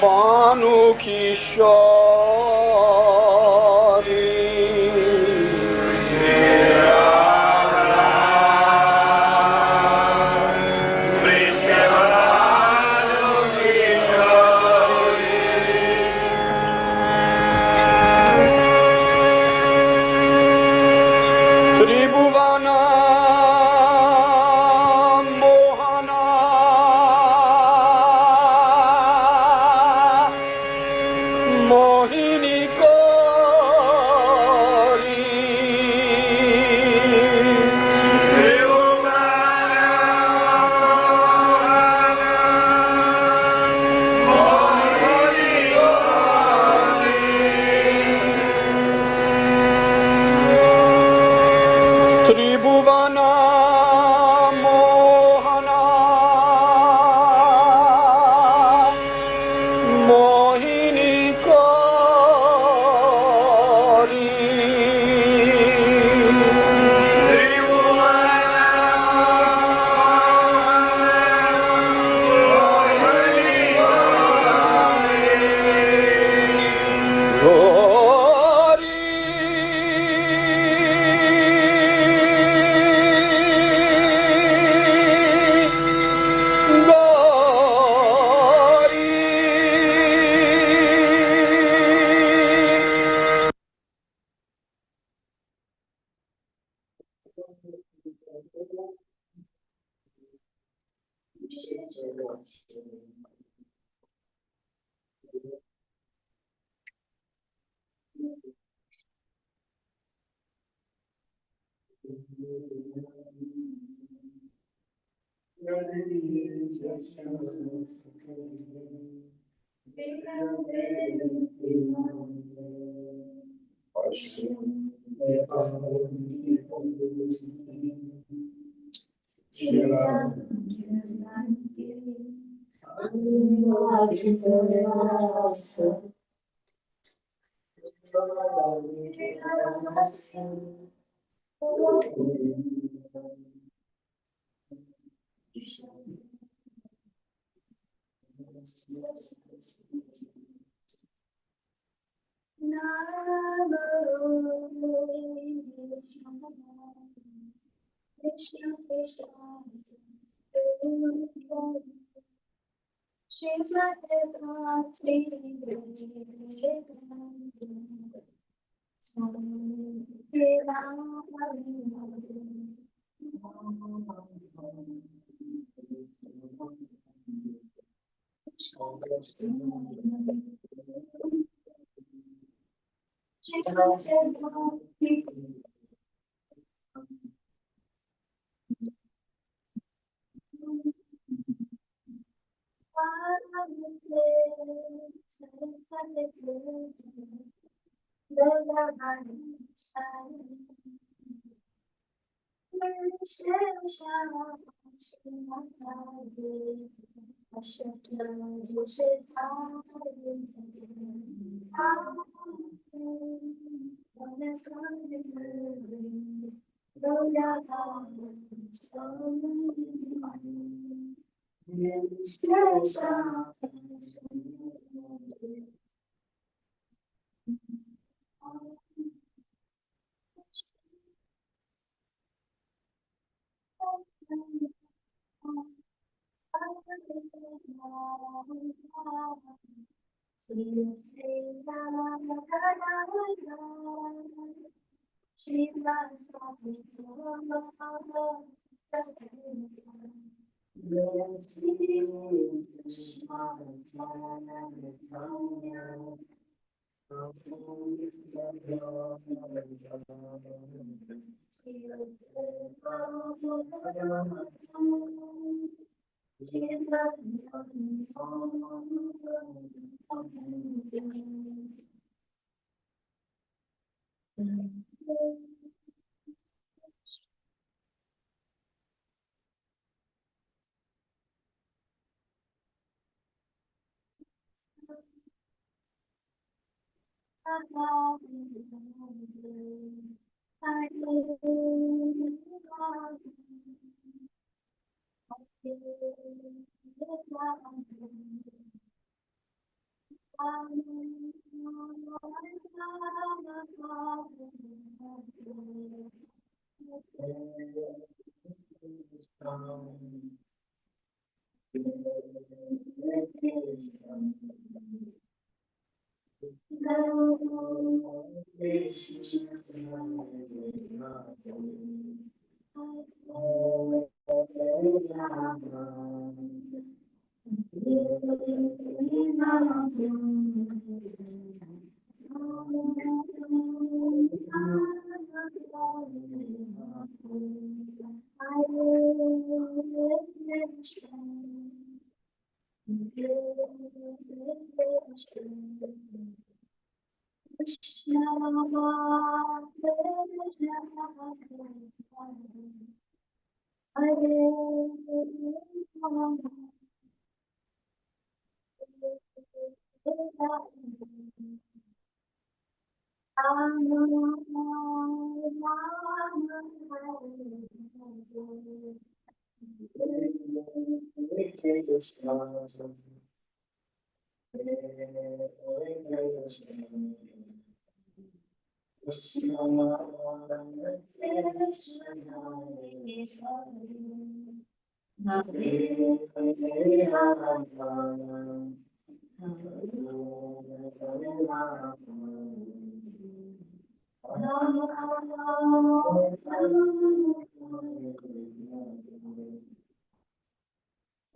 Vrindavan Kishori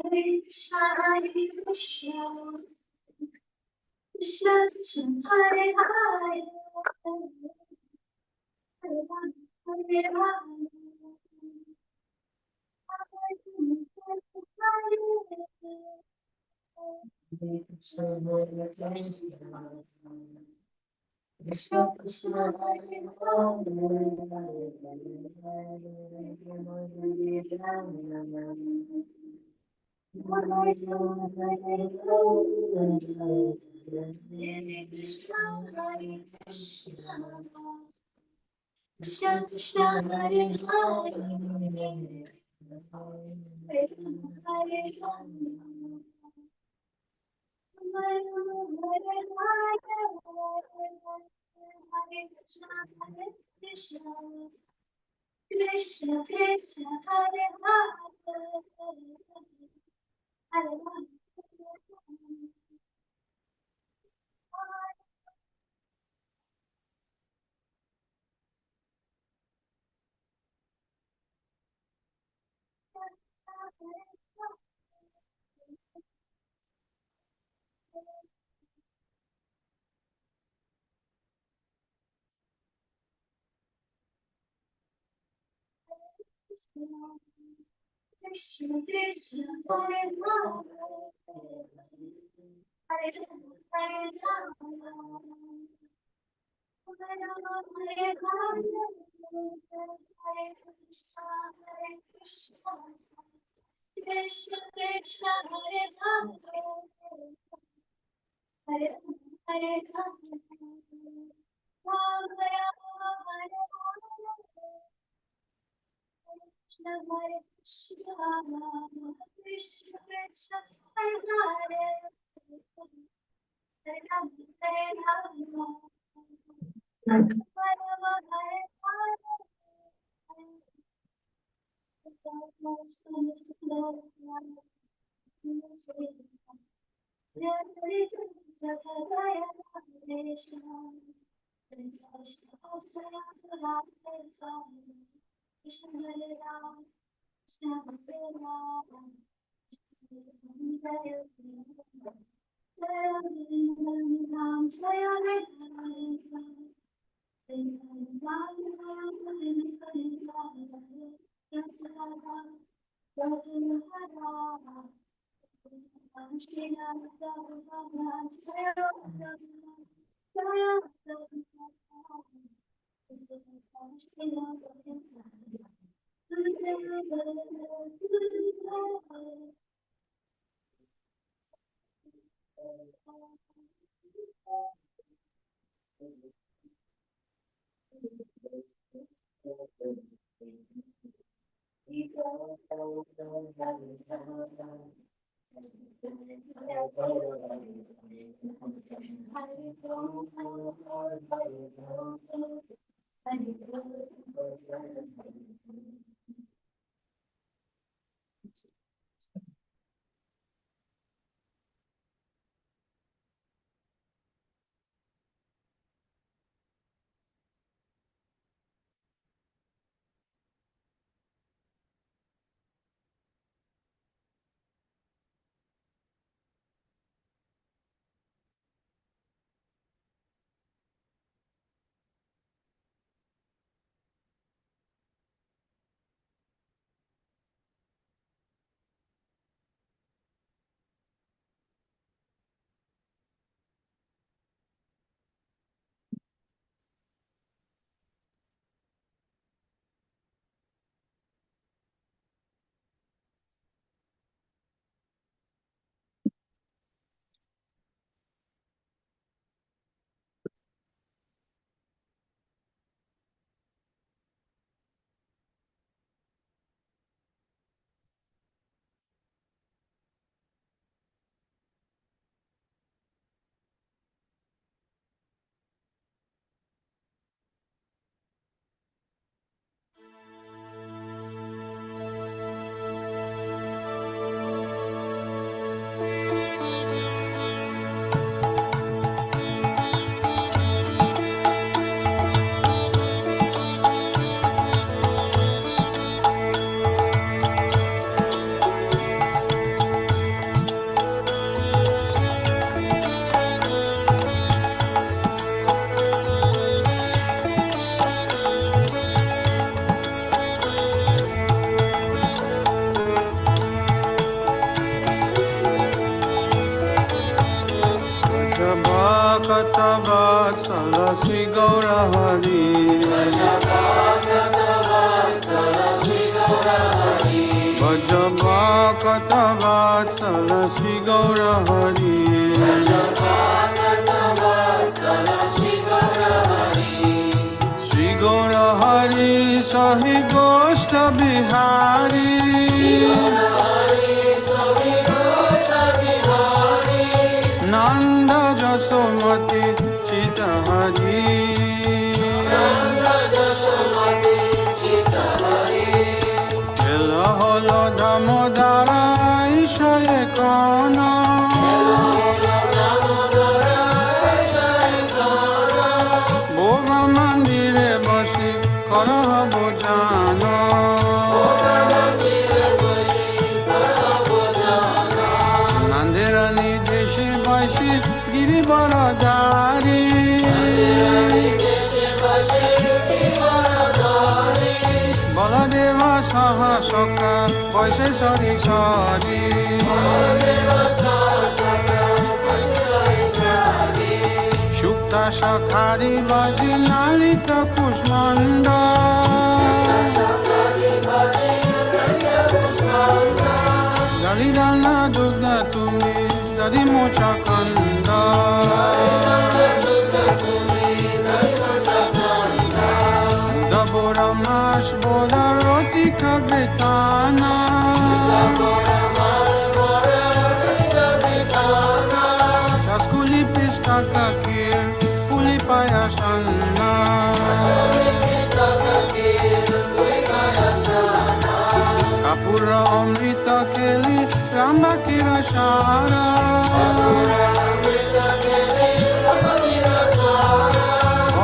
Hare Krishna, Hare Krishna, Krishna Krishna, Hare Hare, Hare Rama, Hare Rama, Hare Krishna, Hare Krishna, Krishna Krishna, Hare Hare, Hare Krishna, Hare Krishna, Krishna Krishna, Hare Hare, Hare Hare Rama, Hare Krishna, Hare Krishna, Krishna Krishna, Hare Hare, Hare Krishna Krishna, Hare Hare, Hare Rama, Krishna Krishna, Hare Hare, Hare Rama, Rama Rama, Hare Krishna, Hare Krishna, Krishna Krishna, Hare Hare Rama, Hare Rama, Rama Hare Vatsala Sri Gaura Hari Vajabhakata Vatsala Sri Gaura Hari Sri Gaura Hari Sahi Goshta Bihari Nanda Jasomati Chita Hari Dhira Damodara Ishaye Kana Bhova Mandire Basi Karaha Bojana Nandirani Deshi Bashi Giri Baradari Baladeva Saha Sokha Vaise Sari Sari Shukta Shakhari Vaji Lalita Kushmanda Dalidana Dugda Tumi Dadi Mocha Kanda Dabora Mash Boda Rotika Gritana Chaskuli Pista Kakir Puli Payasana Kapura Amrita Keli Ramba Kirashara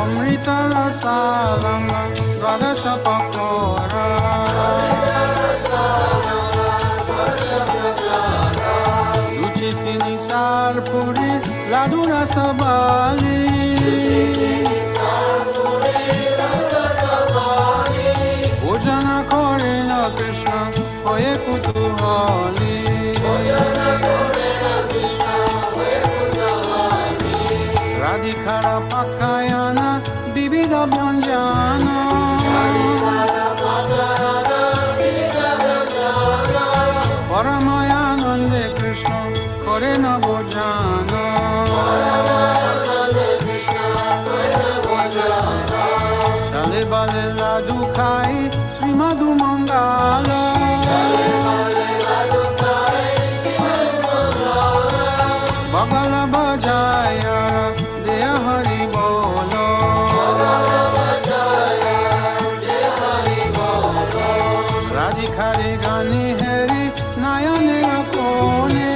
Amrita Rasalanga Dvadasha Pakora Luci Sinisar Puri Ladura Sabali Bhojana Korena Krishna Hoye Kutuhali Radhikara Pakayana Bibida Byanjana Paramayanande Krishna Korena Bhojana Chale Bale Ladu Khai Sri Madhu Mangala Bagala Bajaya Deya Hari Bolo Radhikari Gani Hari Nayane Akone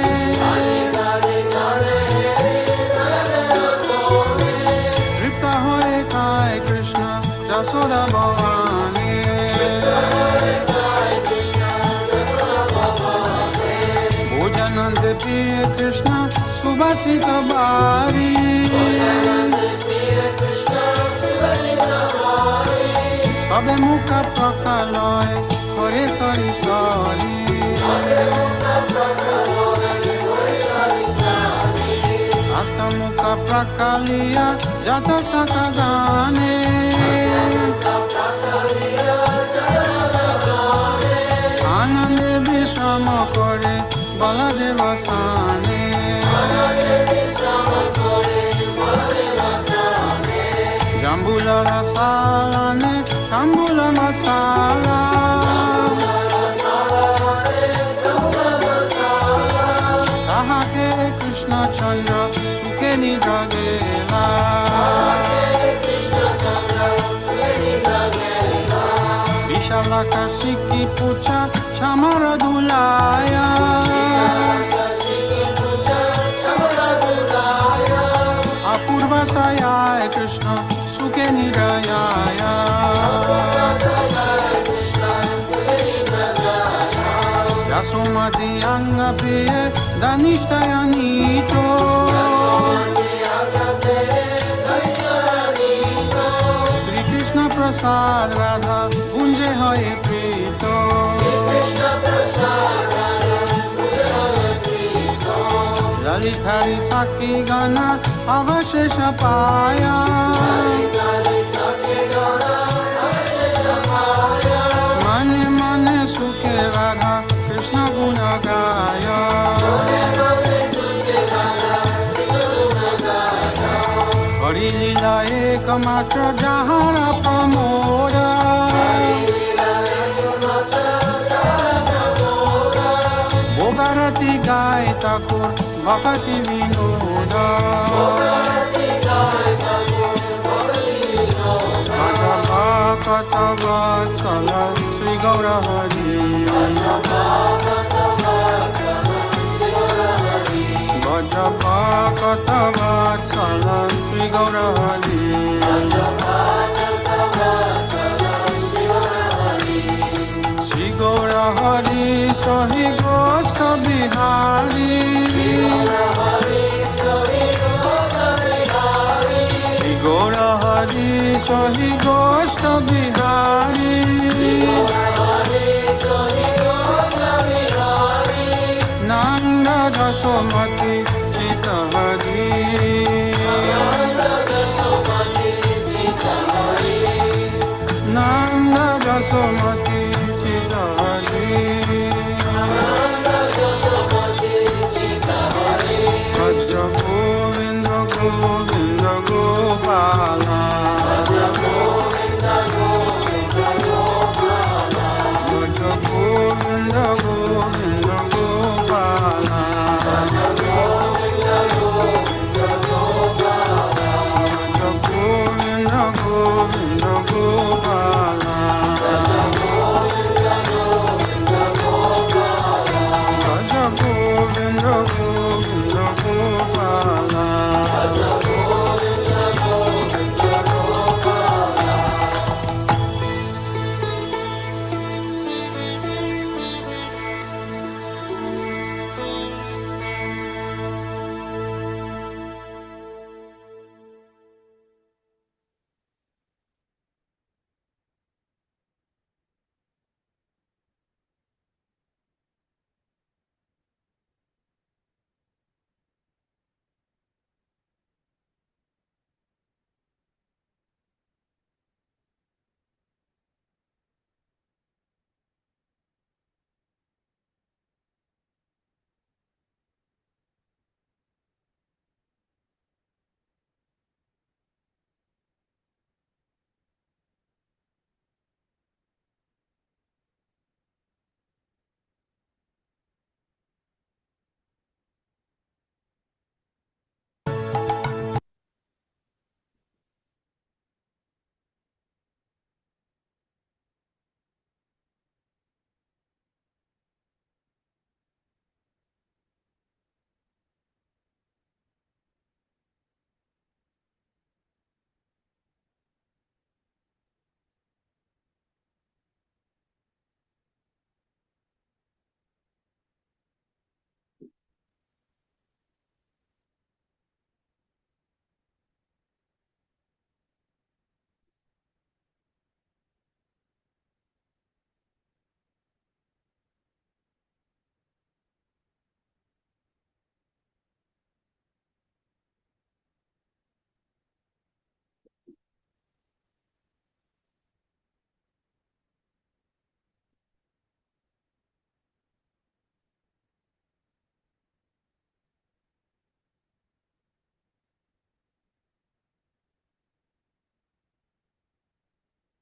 Tripta Hoye Kai Krishna Jasoda Bhavani Bhojanande Piye Krishna Subhasita Bari Sabe Mukha Prakaloy Kore Sari Sari Asta Mukha Prakaliya Jata Sakagane Anande Vishrama Kore Baladeva Sane Jambula Rasalane Jambula Masala Tahake Krishna Chandra Suke Nidradela Vishalaka Shiki Pucha Chamara Dulaya Apurva Sayaya Krishna Suke Nirayaya Yasomati Anga Priye Danishtaya Nito Sri Krishna Prasad Radha Punje Hoye Prito ललितारि साखी गण अवशेष पाया मन मन सुखे राधा कृष्ण गुण गाया हरि लीला एकमात्र जहाँ प्रमोदा भोगारती गाय ठाकुर भक्ति विनोदा भक्त वत्सल श्री गौर हरि भज भक्त वत्सल श्री गौर हरि श्री गौर हरि सहि गोष्ठ बिहारी श्री गौर हरि सहि गोष्ठ बिहारी